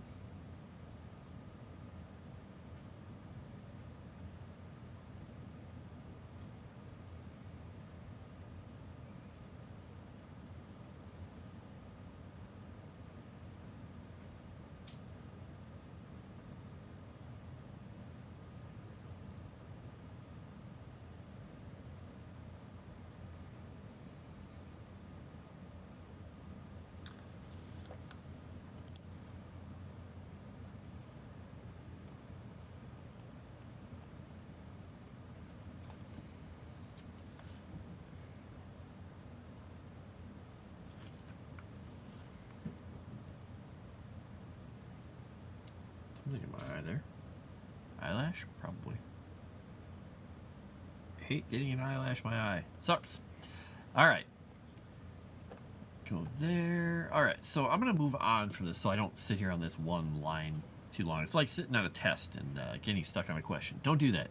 Something in my eye there. Eyelash? Probably. Hate getting an eyelash in my eye. Sucks. Alright. Go there. Alright, so I'm going to move on from this so I don't sit here on this one line too long. It's like sitting on a test and getting stuck on a question. Don't do that.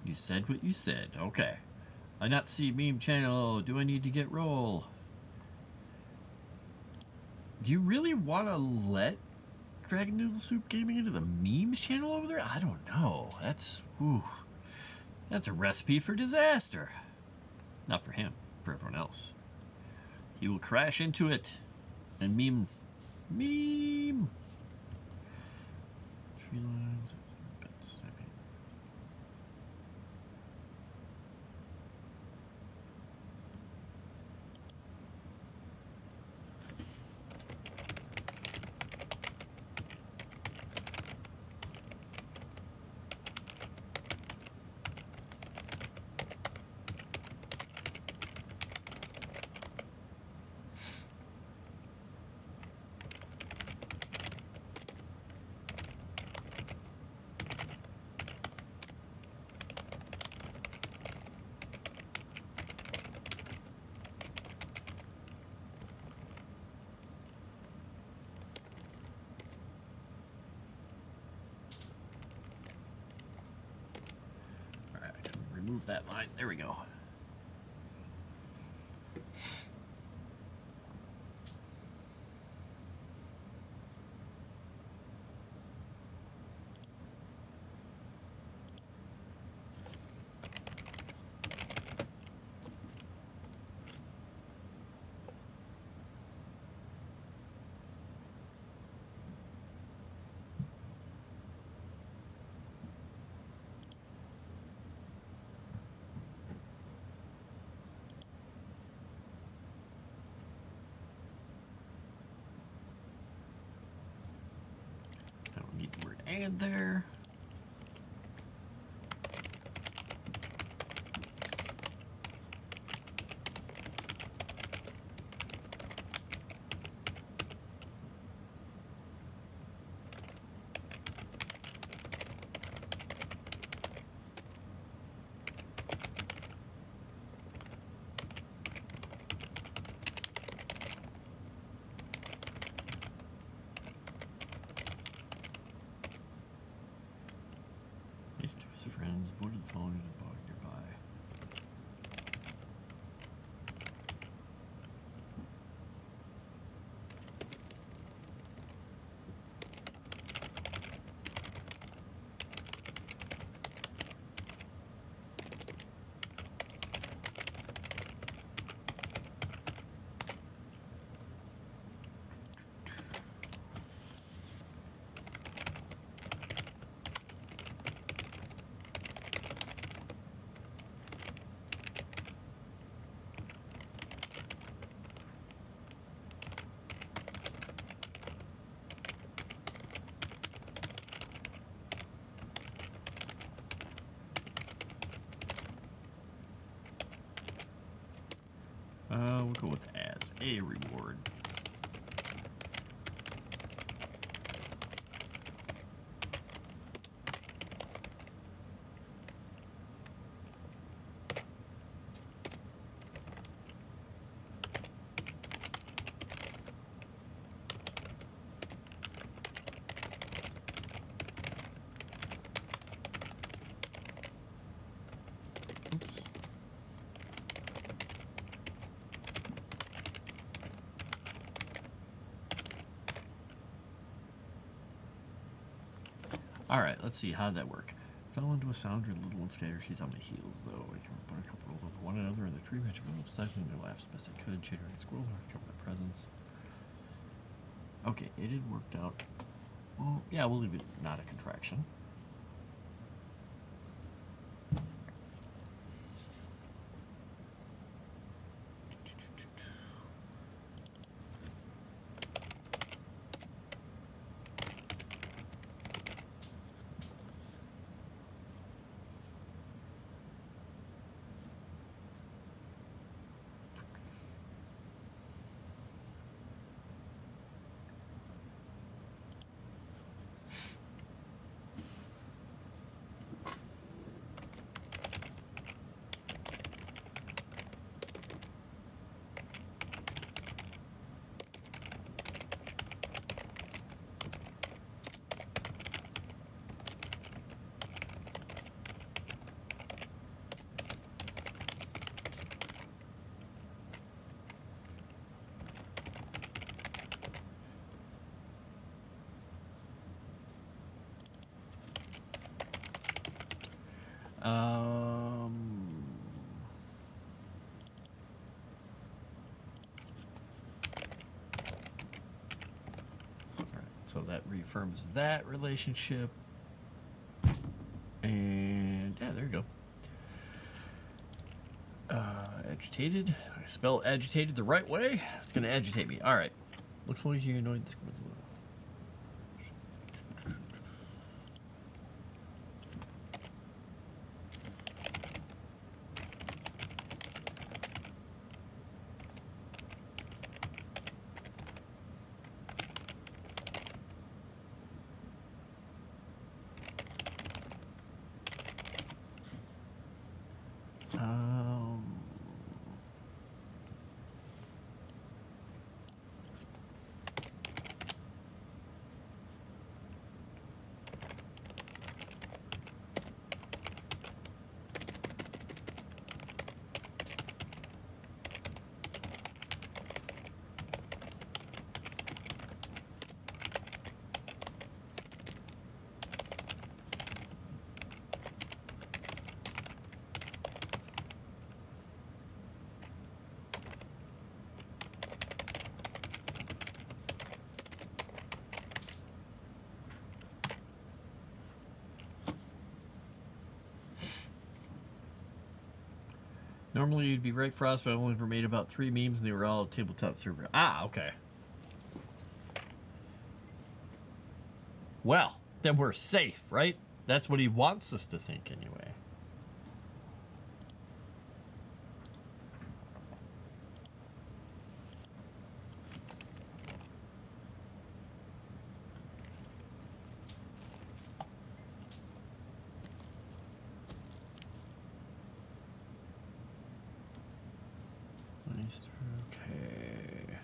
You said what you said. Okay. I not see meme channel. Do I need to get roll? Do you really want to let Dragon Noodle Soup Gaming into the memes channel over there? I don't know. That's a recipe for disaster. Not for him, for everyone else. He will crash into it and meme. Tree lines. move that line. There we go. Need the word "and" there. Friends avoided the phone in a bog nearby. We'll go with as a reward. Oops. Alright, let's see, how did that work? Fell into a sound, your little one scattered. She's on my heels, though. I can put a couple rolled over one another in the tree branch. I stifling their laughs best I could. Chittering squirrel, cover my presence. Okay, it had worked out. Well, yeah, we'll leave it not a contraction. So that reaffirms that relationship. And yeah, there you go. Agitated. I spell agitated the right way. It's going to agitate me. All right. Looks like you annoyed this. Normally you'd be right, Frost, but I've only ever made about 3 memes and they were all tabletop server. Ah, okay. Well, then we're safe, right? That's what he wants us to think anyway. Okay.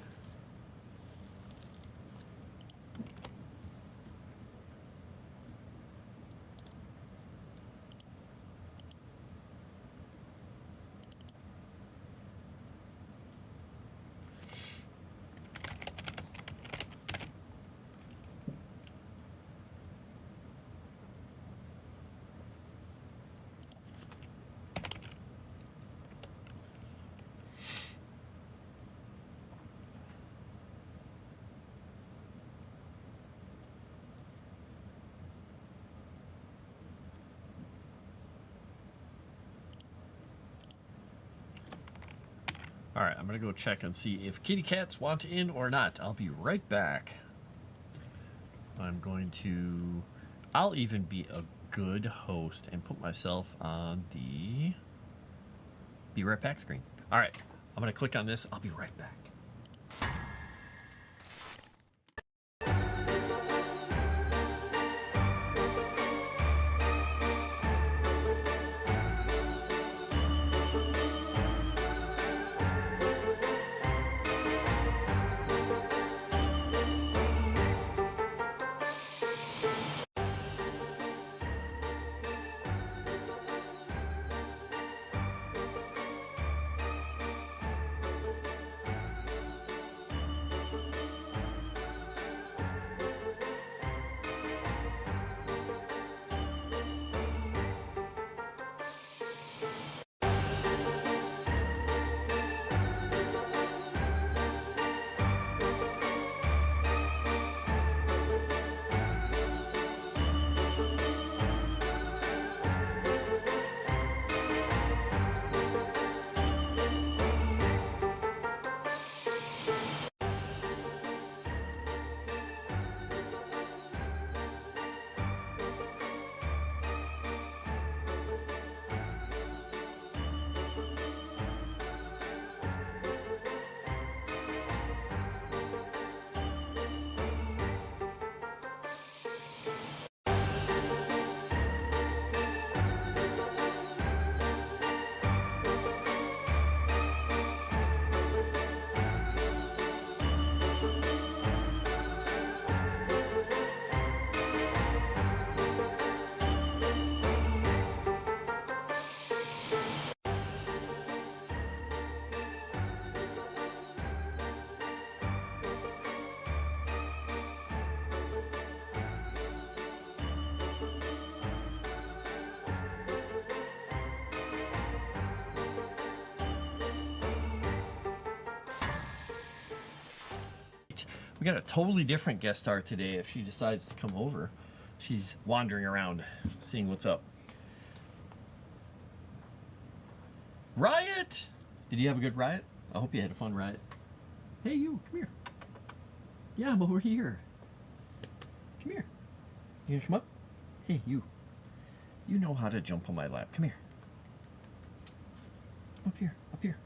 All right, I'm gonna go check and see if kitty cats want in or not. I'll be right back. I'll even be a good host and put myself on the be right back screen. All right, I'm gonna click on this. I'll be right back. We got a totally different guest star today if she decides to come over. She's wandering around, seeing what's up. Riot! Did you have a good riot? I hope you had a fun riot. Hey, you, come here. Yeah, I'm over here. Come here. You gonna come up? Hey, you. You know how to jump on my lap. Come here. Up here, up here.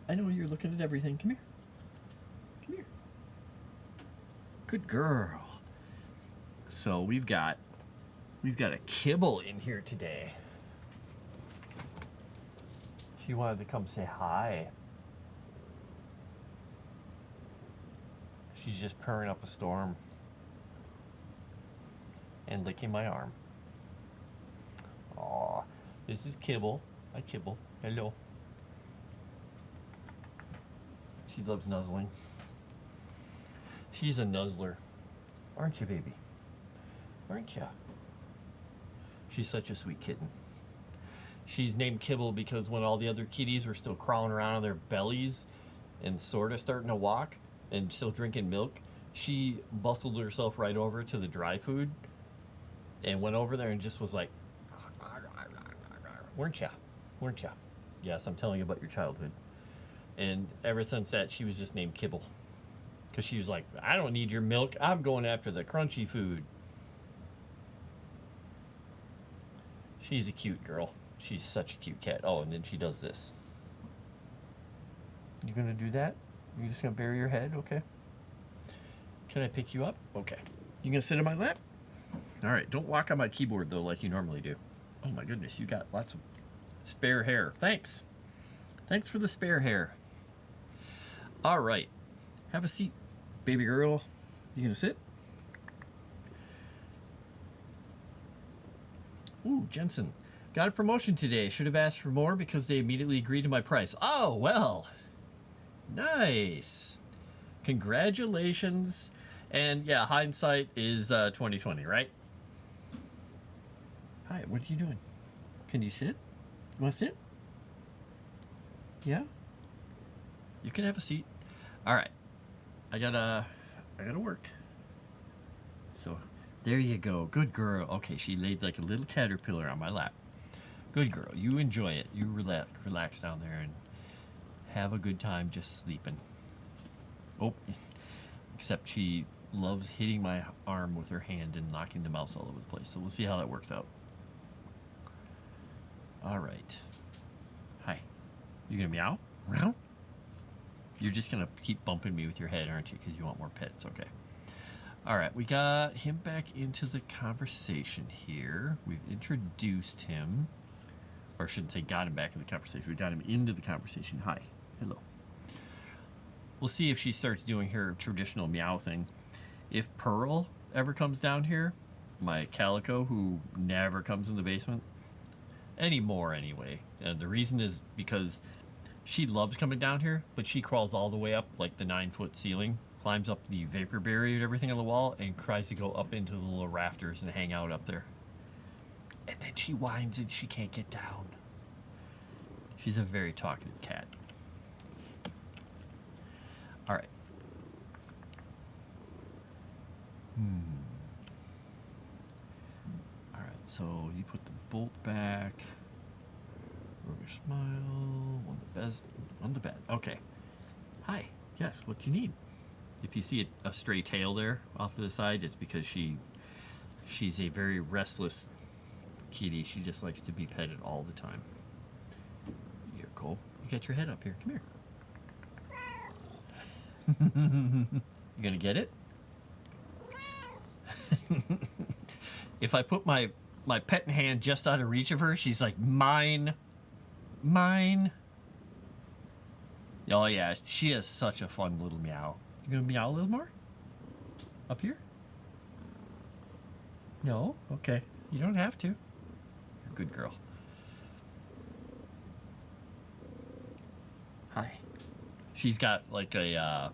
I know you're looking at everything. Come here. Come here. Good girl. So we've got a kibble in here today. She wanted to come say hi. She's just purring up a storm and licking my arm. Aw, this is Kibble. Hi, Kibble. Hello. She loves nuzzling. She's a nuzzler. Aren't you, baby? Aren't you? She's such a sweet kitten. She's named Kibble because when all the other kitties were still crawling around on their bellies and sort of starting to walk and still drinking milk, she bustled herself right over to the dry food and went over there and just was like, weren't ya? weren't you? Yes, I'm telling you about your childhood. And ever since that, she was just named Kibble. Because she was like, I don't need your milk. I'm going after the crunchy food. She's a cute girl. She's such a cute cat. Oh, and then she does this. You gonna do that? You're just gonna bury your head? Okay. Can I pick you up? Okay. You gonna sit in my lap? All right. Don't walk on my keyboard, though, like you normally do. Oh, my goodness. You got lots of spare hair. Thanks. Thanks for the spare hair. All right. Have a seat, baby girl. You gonna sit? Ooh, Jensen. Got a promotion today. Should have asked for more because they immediately agreed to my price. Oh, well. Nice. Congratulations. And yeah, hindsight is 2020, right? Hi, what are you doing? Can you sit? You want to sit? Yeah? You can have a seat. All right. I gotta work. So, there you go. Good girl. Okay, she laid like a little caterpillar on my lap. Good girl. You enjoy it. You relax down there and have a good time just sleeping. Oh, except she loves hitting my arm with her hand and knocking the mouse all over the place. So we'll see how that works out. All right. Hi. You gonna meow? Meow? You're just gonna keep bumping me with your head, aren't you? Because you want more pets. Okay. All right. We got him back into the conversation here. We've introduced him. Or I shouldn't say got him back in the conversation. We got him into the conversation. Hi. Hello. We'll see if she starts doing her traditional meow thing. If Pearl ever comes down here, my calico, who never comes in the basement anymore anyway. And the reason is because she loves coming down here, but she crawls all the way up like the 9-foot ceiling, climbs up the vapor barrier and everything on the wall, and tries to go up into the little rafters and hang out up there. And then she whines and she can't get down. She's a very talkative cat. All right. All right, so you put the bolt back. Roguish smile. On the bed. Okay. Hi. Yes, what do you need? If you see a stray tail there off to the side, it's because she's a very restless kitty. She just likes to be petted all the time. You're cool. You got your head up here. Come here. You gonna get it? If I put my pet in hand just out of reach of her, she's like, mine. Mine. Oh yeah, she is such a fun little meow. You gonna meow a little more? Up here? No? Okay. You don't have to. You're a good girl. Hi. She's got like a,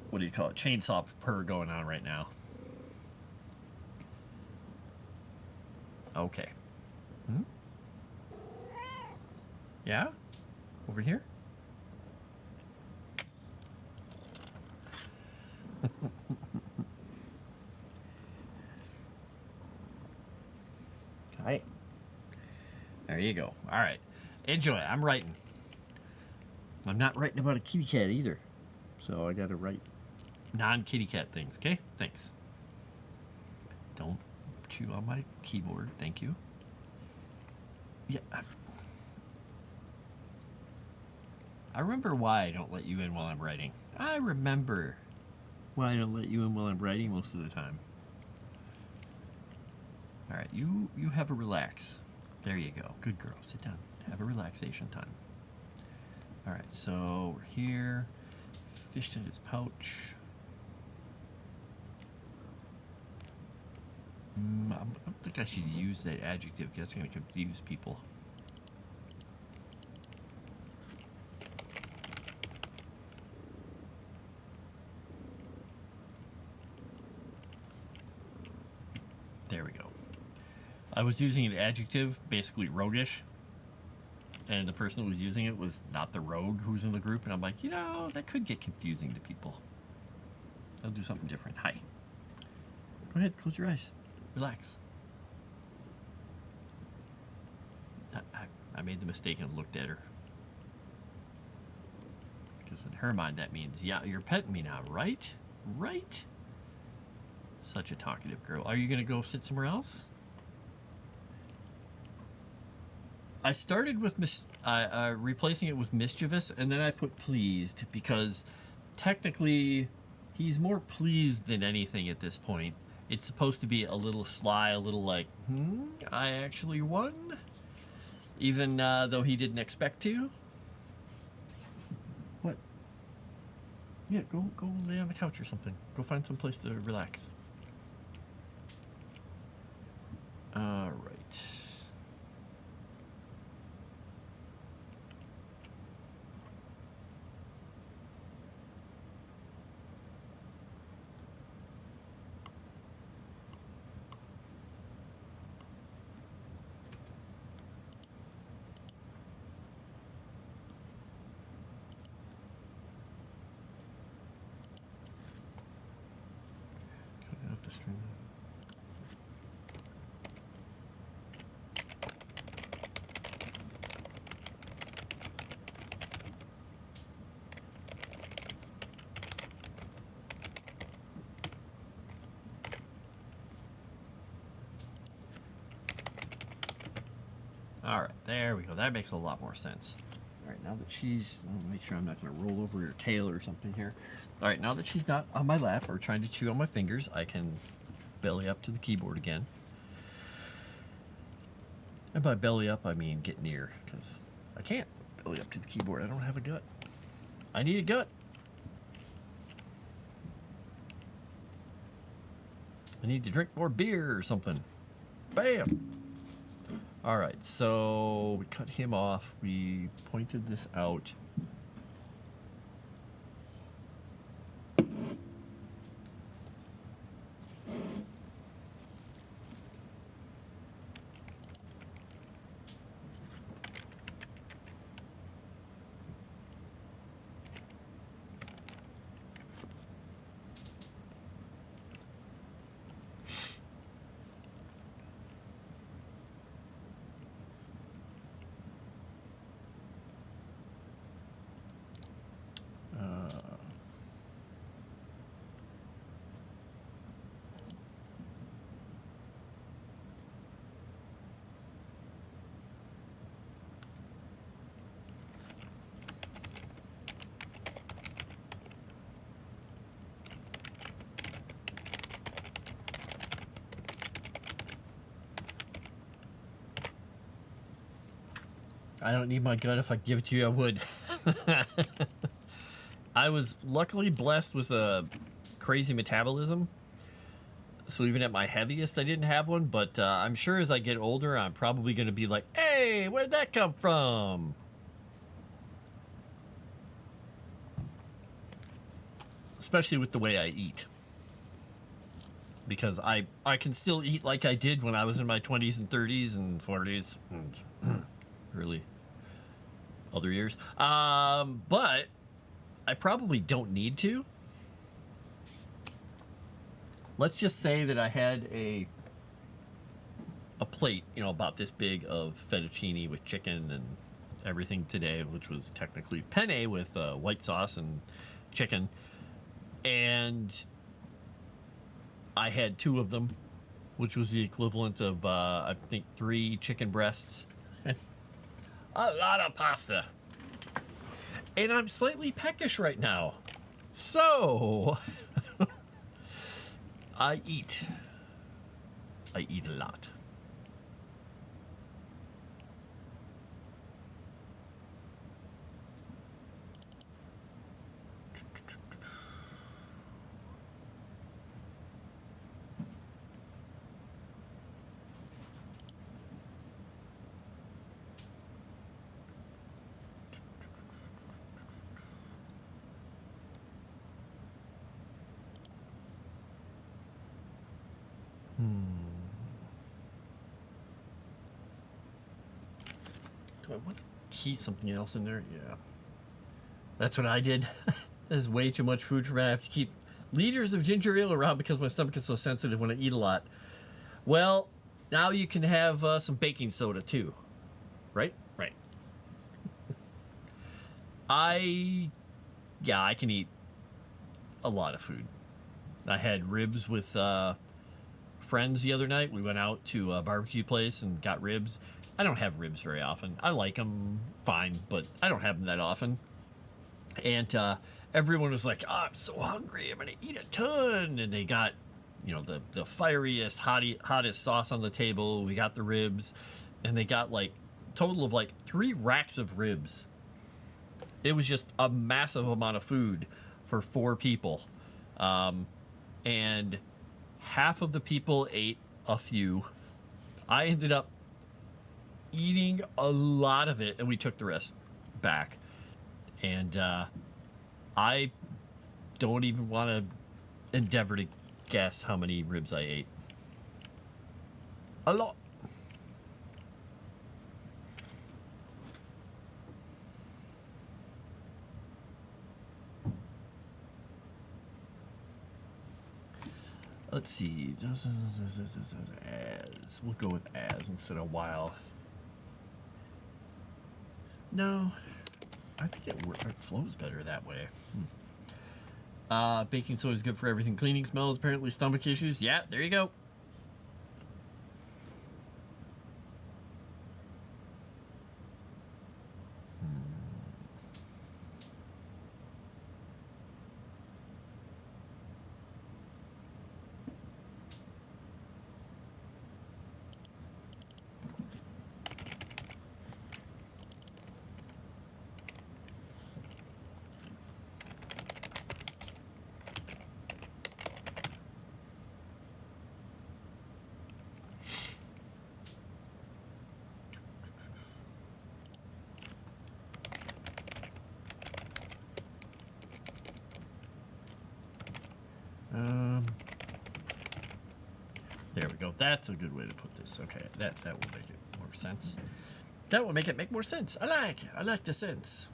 what do you call it? Chainsaw purr going on right now. Okay. Yeah? Over here? Hi. There you go. All right. Enjoy. I'm writing. I'm not writing about a kitty cat either. So I got to write non-kitty cat things. Okay? Thanks. Don't chew on my keyboard. Thank you. Yeah. I remember why I don't let you in while I'm writing. I remember why I don't let you in while I'm writing most of the time. All right, you have a relax. There you go. Good girl. Sit down. Have a relaxation time. All right, so we're here. Fished in his pouch. I don't think I should use that adjective because that's going to confuse people. There we go. I was using an adjective, basically roguish, and the person who was using it was not the rogue who's in the group, and I'm like, that could get confusing to people. I'll do something different. Hi. Go ahead, close your eyes. Relax. made the mistake and looked at her. Because in her mind, that means, yeah, you're petting me now, right? Right? Such a talkative girl. Are you going to go sit somewhere else? I started with replacing it with mischievous, and then I put pleased, because technically he's more pleased than anything at this point. It's supposed to be a little sly, a little like, I actually won, even though he didn't expect to. What? Yeah, go lay on the couch or something. Go find some place to relax. All right. Cutting off the string. All right, there we go. That makes a lot more sense. All right, now that she's, I'll make sure I'm not going to roll over her tail or something here. All right, now that she's not on my lap or trying to chew on my fingers, I can belly up to the keyboard again. And by belly up, I mean get near, because I can't belly up to the keyboard. I don't have a gut. I need a gut. I need to drink more beer or something. Bam! All right, so we cut him off. We pointed this out. I don't need my gut. If I give it to you, I would. I was luckily blessed with a crazy metabolism. So even at my heaviest, I didn't have one. But I'm sure as I get older, I'm probably going to be like, hey, where'd that come from? Especially with the way I eat. Because I can still eat like I did when I was in my 20s and 30s and 40s. And really other years. But I probably don't need to. Let's just say that I had a plate, you know, about this big of fettuccine with chicken and everything today, which was technically penne with white sauce and chicken. And I had 2 of them, which was the equivalent of, I think, 3 chicken breasts. A lot of pasta. And I'm slightly peckish right now. So, I eat. I eat a lot. Do I want to key something else in there? Yeah. That's what I did. There's way too much food for me. I have to keep liters of ginger ale around because my stomach is so sensitive when I eat a lot. Well, now you can have some baking soda too. Right? Right. I can eat a lot of food. I had ribs with friends the other night. We went out to a barbecue place and got ribs. I don't have ribs very often. I like them fine, but I don't have them that often. And everyone was like, "Oh, I'm so hungry. I'm gonna eat a ton." And they got, the fieriest, hottest sauce on the table. We got the ribs, and they got like total of like 3 racks of ribs. It was just a massive amount of food for 4 people. And half of the people ate a few. I ended up eating a lot of it, and we took the rest back. And I don't even want to endeavor to guess how many ribs I ate. A lot. Let's see. As. We'll go with as instead of while. No. I think it flows better that way. Baking soda is good for everything. Cleaning smells, apparently stomach issues. Yeah, there you go. There we go. That's a good way to put this. Okay, that will make it more sense. That will make it make more sense. I like the sense.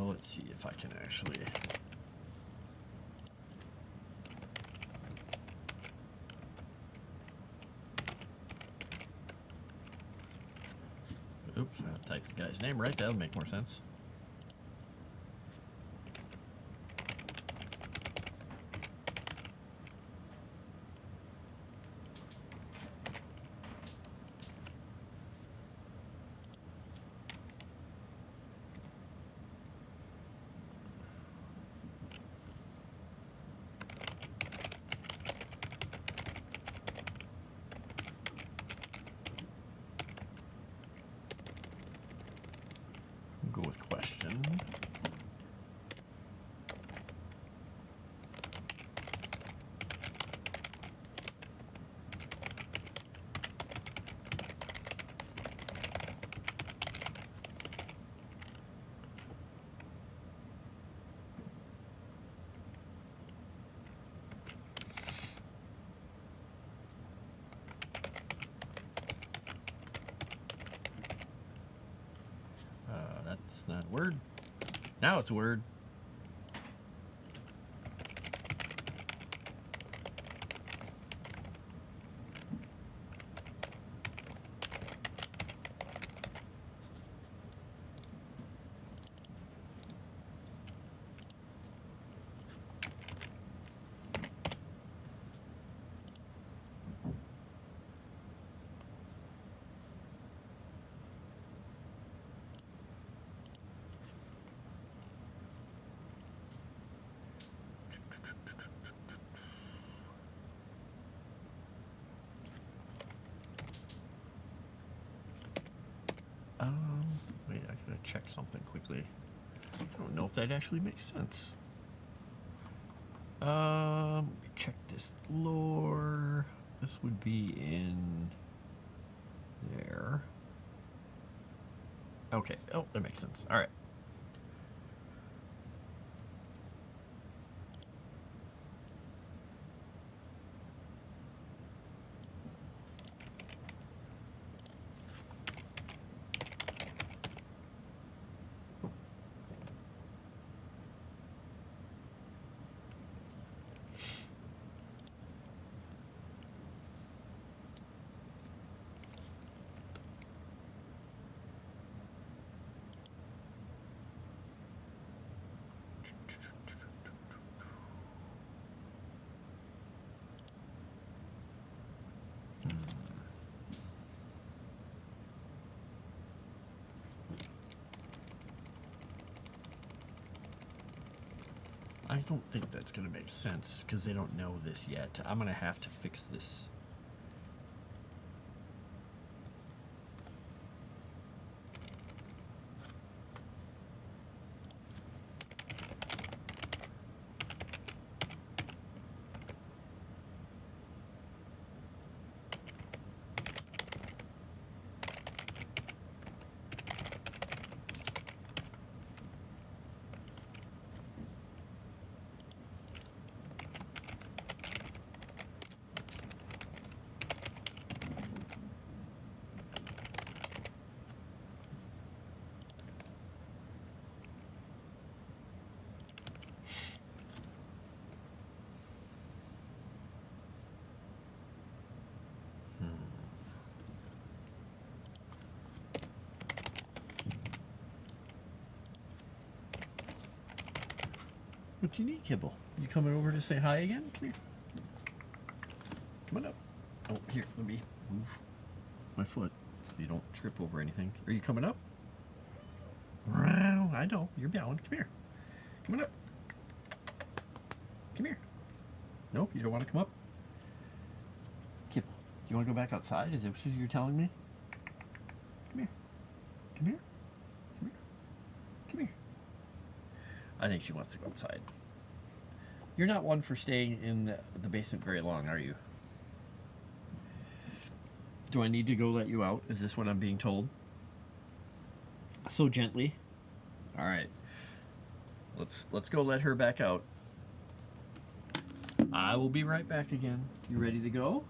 Let's see if I can actually. Oops, I typed the guy's name right. That'll make more sense. Go with question. That's not a word. Now it's a word. Wait, I gotta check something quickly. I don't know if that actually makes sense. Check this lore. This would be in there. Okay. Oh, that makes sense. All right. I don't think that's going to make sense because they don't know this yet. I'm going to have to fix this. What do you need, Kibble? You coming over to say hi again? Come here. Come on up. Oh, here, let me move my foot so you don't trip over anything. Are you coming up? I know, you're meowing. Come here. Come on up. Come here. Nope, you don't want to come up? Kibble, you want to go back outside? Is that what you're telling me? Come here. Come here. Come here. Come here. I think she wants to go outside. You're not one for staying in the basement very long, are you? Do I need to go let you out? Is this what I'm being told? So gently. All right. Let's go let her back out. I will be right back again. You ready to go?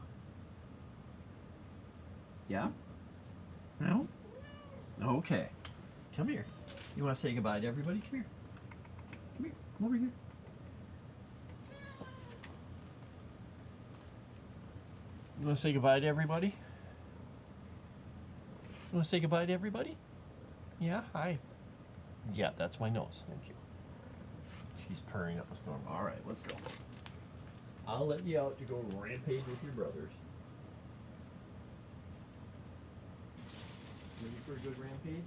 Yeah? No? Okay. Come here. You want to say goodbye to everybody? Come here. Come here. Come over here. You want to say goodbye to everybody? You want to say goodbye to everybody? Yeah, hi. Yeah, that's my nose. Thank you. She's purring up a storm. All right, let's go. I'll let you out to go rampage with your brothers. Ready for a good rampage?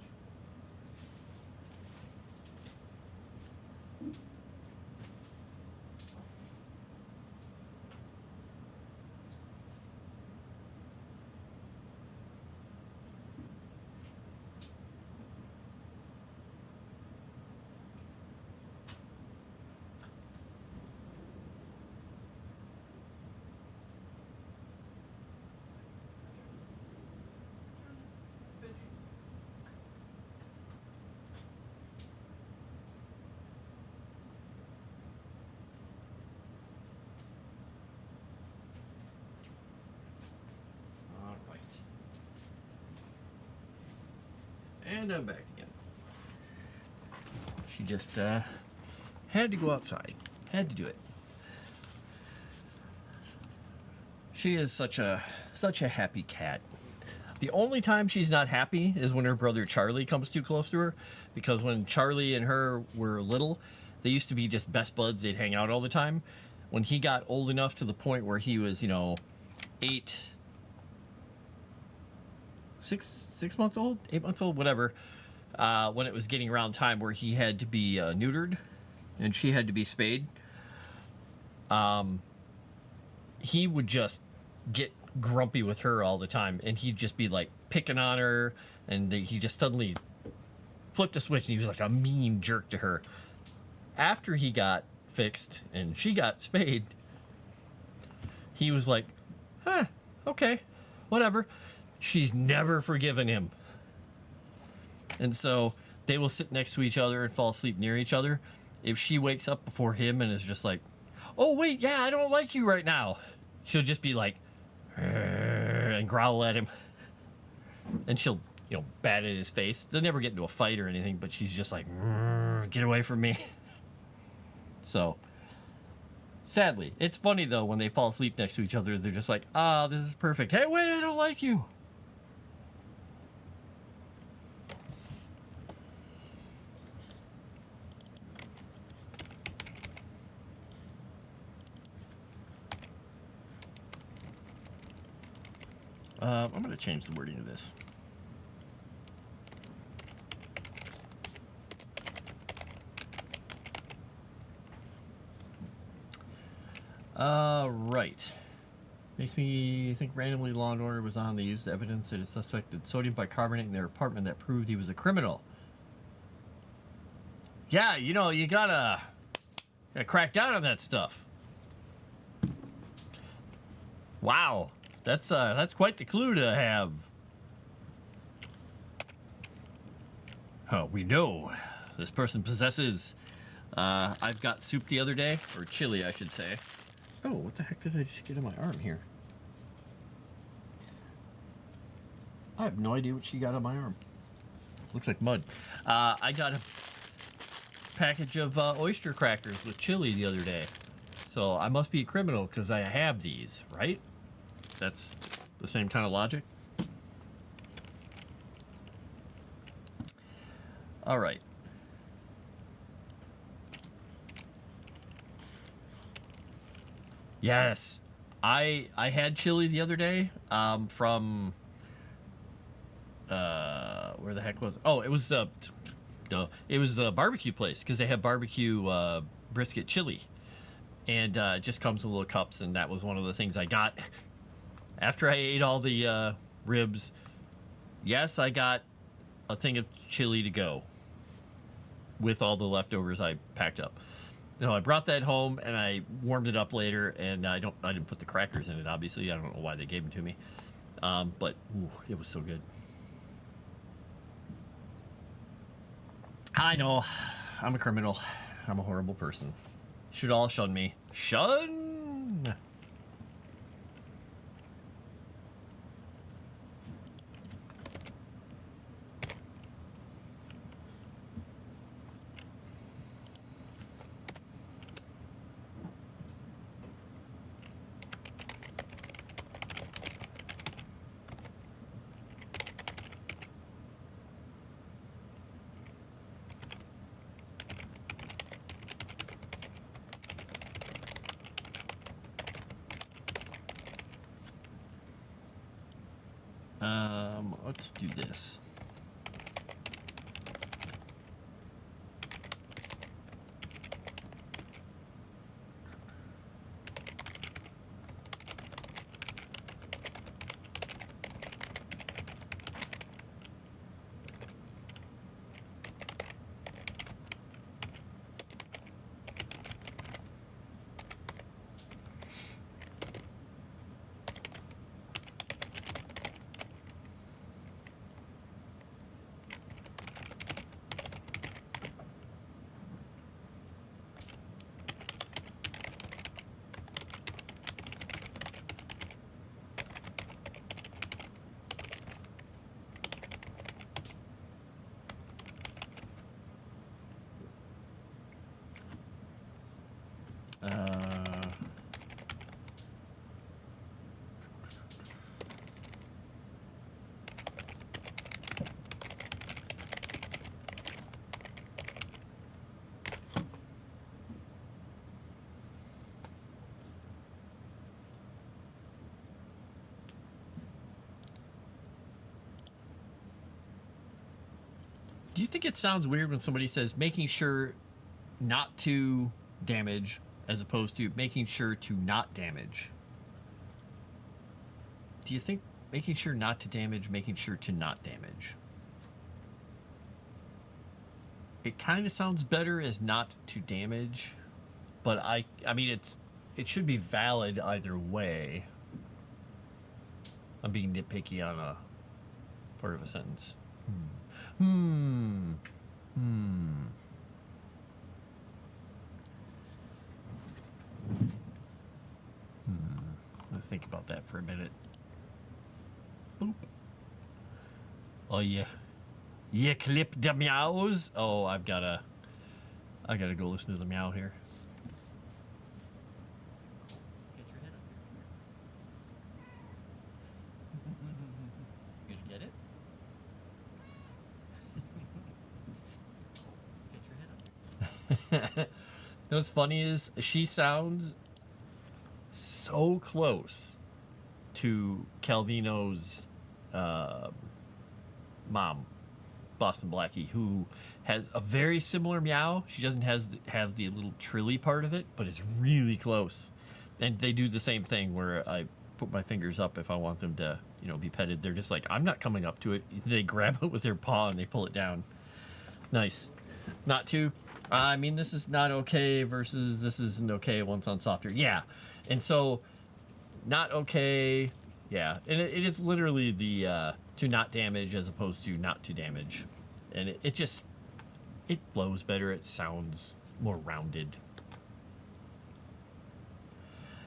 And I'm back again. She just had to go outside. Had to do it. She is such a happy cat. The only time she's not happy is when her brother Charlie comes too close to her, because when Charlie and her were little, they used to be just best buds. They'd hang out all the time. When he got old enough to the point where he was, 6 months old, 8 months old, whatever, when it was getting around time where he had to be neutered and she had to be spayed, he would just get grumpy with her all the time, and he'd just be like picking on her, and he just suddenly flipped a switch and he was like a mean jerk to her. After he got fixed and she got spayed, he was like, okay, whatever. She's never forgiven him. And so they will sit next to each other and fall asleep near each other. If she wakes up before him and is just like, oh, wait, yeah, I don't like you right now, she'll just be like, and growl at him. And she'll, bat at his face. They'll never get into a fight or anything, but she's just like, get away from me. So, sadly, it's funny though when they fall asleep next to each other. They're just like, this is perfect. Hey, wait, I don't like you. I'm going to change the wording of this. Right. Makes me think randomly Law and Order was on. They used the evidence that a suspect had sodium bicarbonate in their apartment that proved he was a criminal. Yeah, you gotta crack down on that stuff. Wow. That's quite the clue to have. Oh, we know this person possesses. I've got soup the other day, or chili, I should say. Oh, what the heck did I just get on my arm here? I have no idea what she got on my arm. Looks like mud. I got a package of oyster crackers with chili the other day. So I must be a criminal because I have these, right? That's the same kind of logic. All right. Yes, I had chili the other day from where the heck was it? Oh, it was the barbecue place because they have barbecue brisket chili, and it just comes in little cups, and that was one of the things I got after I ate all the ribs. Yes, I got a thing of chili to go with all the leftovers I packed up. No, I brought that home and I warmed it up later, and I didn't put the crackers in it. Obviously, I don't know why they gave them to me, but it was so good. I know, I'm a criminal. I'm a horrible person. Should all shun me. Shun. Let's do this. Do you think it sounds weird when somebody says making sure not to damage as opposed to making sure to not damage? Do you think making sure not to damage, making sure to not damage? It kind of sounds better as not to damage, but I mean it should be valid either way. I'm being nitpicky on a part of a sentence. Hmm. Hmm. I'm gonna think about that for a minute. Boop. Oh yeah. You clip the meows. Oh, I gotta go listen to the meow here. Get your head up here. You gonna get it? Get your head up. You know what's funny is she sounds so close to Calvino's mom, Boston Blackie, who has a very similar meow. She doesn't have the little trilly part of it, but it's really close. And they do the same thing where I put my fingers up if I want them to, be petted. They're just like, I'm not coming up to it. They grab it with their paw and they pull it down. Nice. Not too. I mean, this is not okay versus this isn't okay once on softer. Yeah. And so, not okay. Yeah. And it's literally the to not damage as opposed to not to damage. And it flows better. It sounds more rounded.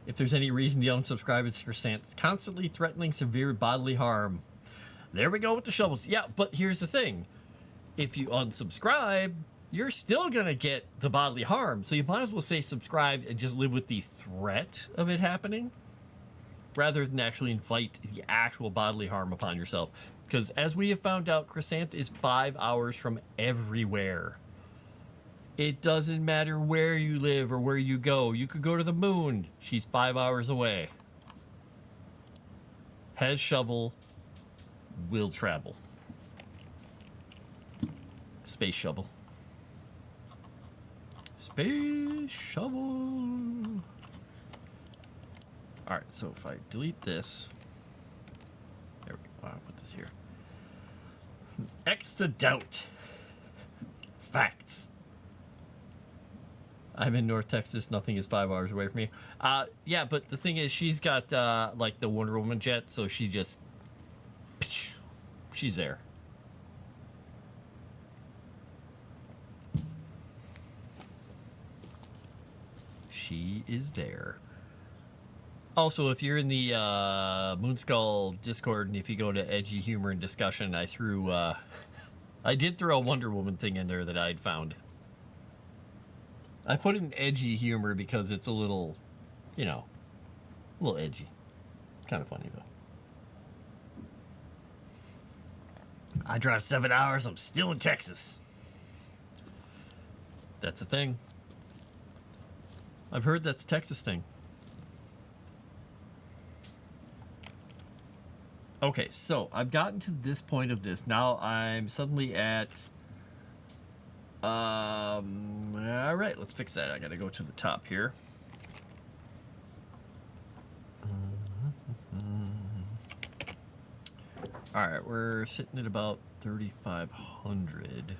If there's any reason to unsubscribe, it's constantly threatening severe bodily harm. There we go with the shovels. Yeah, but here's the thing. If you unsubscribe, you're still going to get the bodily harm. So you might as well stay subscribed and just live with the threat of it happening rather than actually invite the actual bodily harm upon yourself. Because as we have found out, Chrysanthe is 5 hours from everywhere. It doesn't matter where you live or where you go. You could go to the moon. She's 5 hours away. Has shovel, will travel. Space shovel. Space shovel. All right, so if I delete this, there we go. I'll put this here. X to doubt. Facts. I'm in North Texas. Nothing is 5 hours away from me. Yeah, but the thing is, she's got like the Wonder Woman jet, so she's there. She is there. Also, if you're in the Moonskull Discord, and if you go to Edgy Humor and Discussion, I did throw a Wonder Woman thing in there that I'd found. I put in edgy humor because it's a little, a little edgy. Kind of funny, though. I drive 7 hours, I'm still in Texas. That's a thing. I've heard that's a Texas thing. Okay, so I've gotten to this point of this. Now I'm suddenly at... all right, let's fix that. I gotta go to the top here. All right, we're sitting at about 3,500.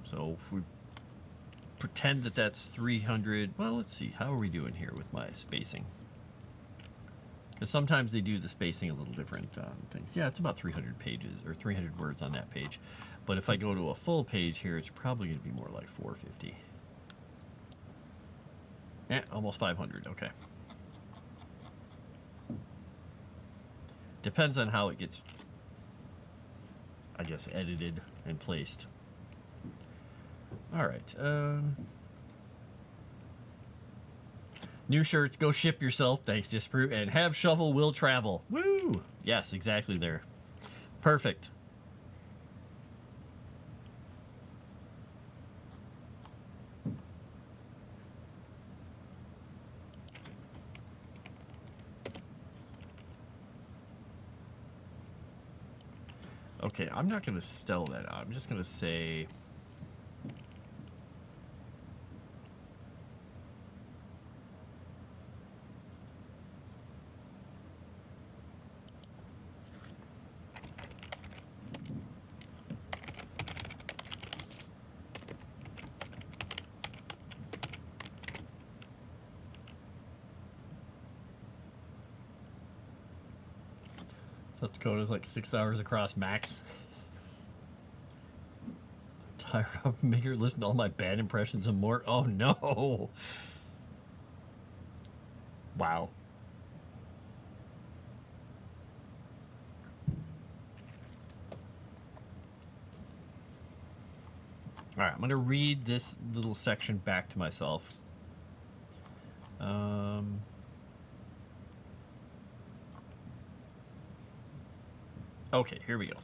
So if we pretend that that's 300, well, let's see. How are we doing here with my spacing? Because sometimes they do the spacing a little different things. Yeah, it's about 300 pages or 300 words on that page. But if I go to a full page here, it's probably going to be more like 450. Yeah, almost 500. Okay. Depends on how it gets, I guess, edited and placed. All right. New shirts, go ship yourself. Thanks, Disprue. And have shovel will travel. Woo! Yes, exactly there. Perfect. Okay, I'm not going to spell that out. I'm just going to say... So South Dakota's like 6 hours across max. Tyra, make her listen to all my bad impressions of Mort. Oh no! Wow. All right, I'm going to read this little section back to myself. Okay, here we go.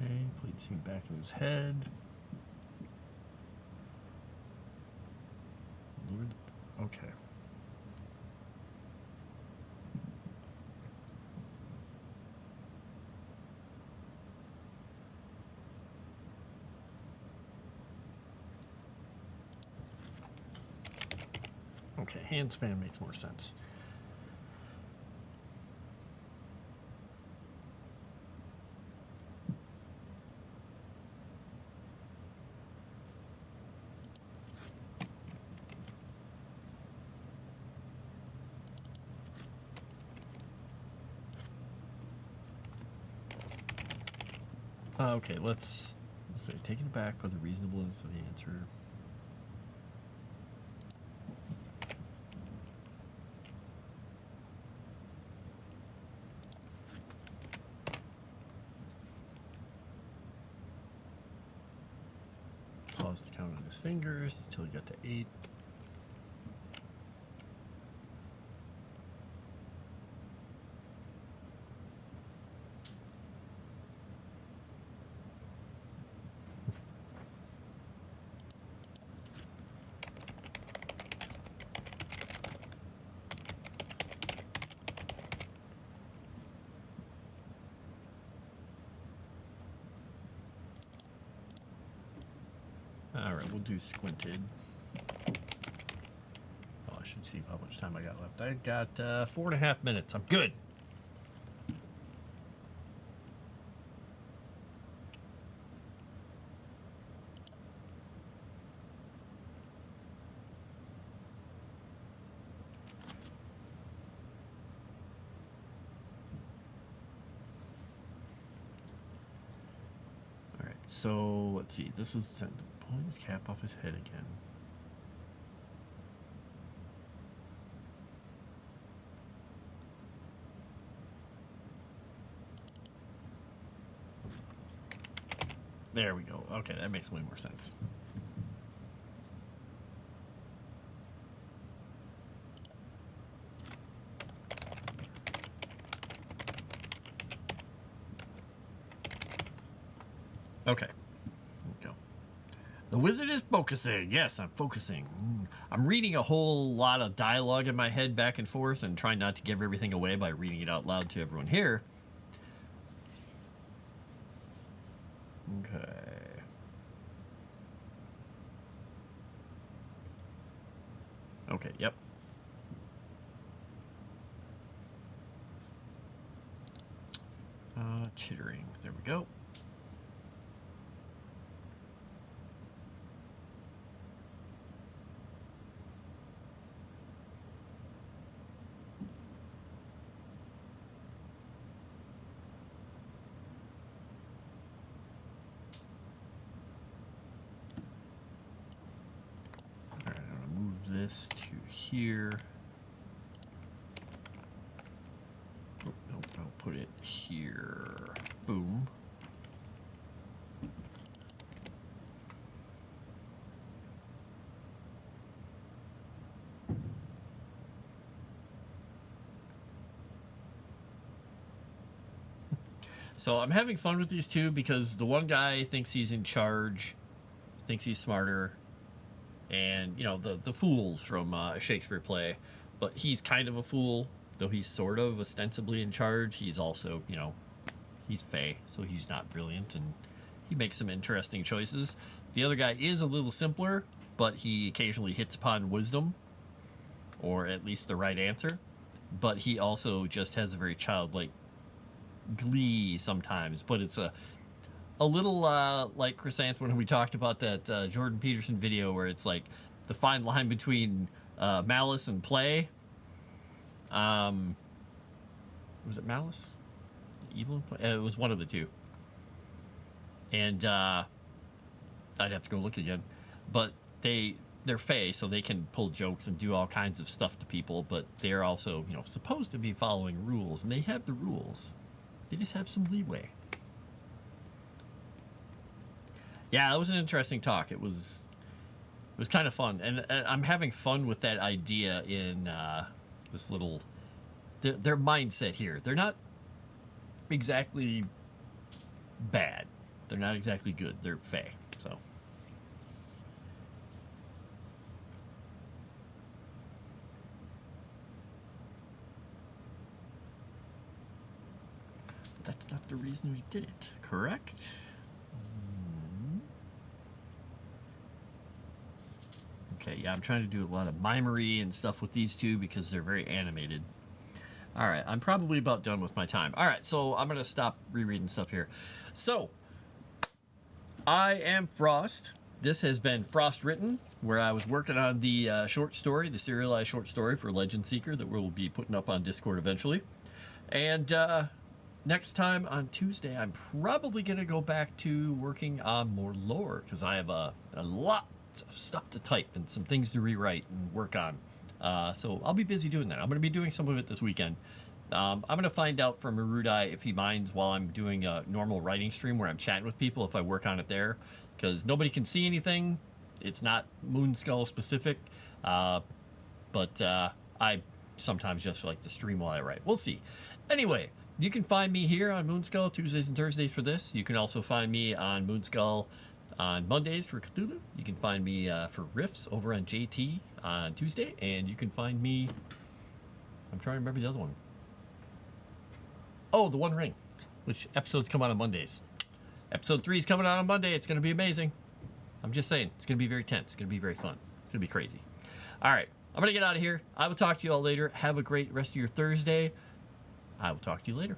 Okay, played scene back in his head. Lord, okay. Okay, handspan makes more sense. Okay, let's say taken aback by the reasonableness of the answer. Paused to count on his fingers until he got to 8. All right, we'll do squinted. Oh, I should see how much time I got left. I got 4.5 minutes. I'm good. All right, so let's see. This is pulling his cap off his head again. There we go. Okay, that makes way more sense. Okay. There we go. The wizard is focusing. Yes, I'm focusing. I'm reading a whole lot of dialogue in my head back and forth and trying not to give everything away by reading it out loud to everyone here. Okay. Okay, yep. Chittering. There we go. All right, I'm gonna move this to here. Oh, nope, I'll put it here. Boom. So I'm having fun with these two because the one guy thinks he's in charge, thinks he's smarter, and you know the fools from a Shakespeare play, but he's kind of a fool, though he's sort of ostensibly in charge. He's also, you know, he's fey, so he's not brilliant, and he makes some interesting choices. The other guy is a little simpler, but he occasionally hits upon wisdom, or at least the right answer. But he also just has a very childlike glee sometimes. But it's a little like Chrysanthemum when we talked about that Jordan Peterson video where it's like the fine line between malice and play. Was it malice? Evil and play? It was one of the two. And I'd have to go look again. But they're fey, so they can pull jokes and do all kinds of stuff to people, but they're also, you know, supposed to be following rules, and they have the rules. They just have some leeway. Yeah, that was an interesting talk. It was kind of fun, and I'm having fun with that idea in this little their mindset here. They're not exactly bad. They're not exactly good. They're fey. So that's not the reason we did it, correct? Okay, yeah, I'm trying to do a lot of mimery and stuff with these two because they're very animated. All right, I'm probably about done with my time. All right, so I'm going to stop rereading stuff here. So, I am Frost. This has been Frost Written, where I was working on the short story, the serialized short story for Legend Seeker that we'll be putting up on Discord eventually. And next time on Tuesday, I'm probably going to go back to working on more lore because I have a lot of stuff to type and some things to rewrite and work on. So I'll be busy doing that. I'm going to be doing some of it this weekend. I'm going to find out from Erudi if he minds while I'm doing a normal writing stream where I'm chatting with people if I work on it there, because nobody can see anything. It's not Moonskull specific, but I sometimes just like to stream while I write. We'll see. Anyway, you can find me here on Moonskull Tuesdays and Thursdays for this. You can also find me on Moonskull on Mondays for Cthulhu. You can find me for Riffs over on JT on Tuesday, and you can find me, I'm trying to remember the other one. Oh, the One Ring, which episodes come out on Mondays. Episode 3 is coming out on Monday. It's going to be amazing. I'm just saying, it's going to be very tense. It's going to be very fun. It's going to be crazy. All right, I'm going to get out of here. I will talk to you all later. Have a great rest of your Thursday. I will talk to you later.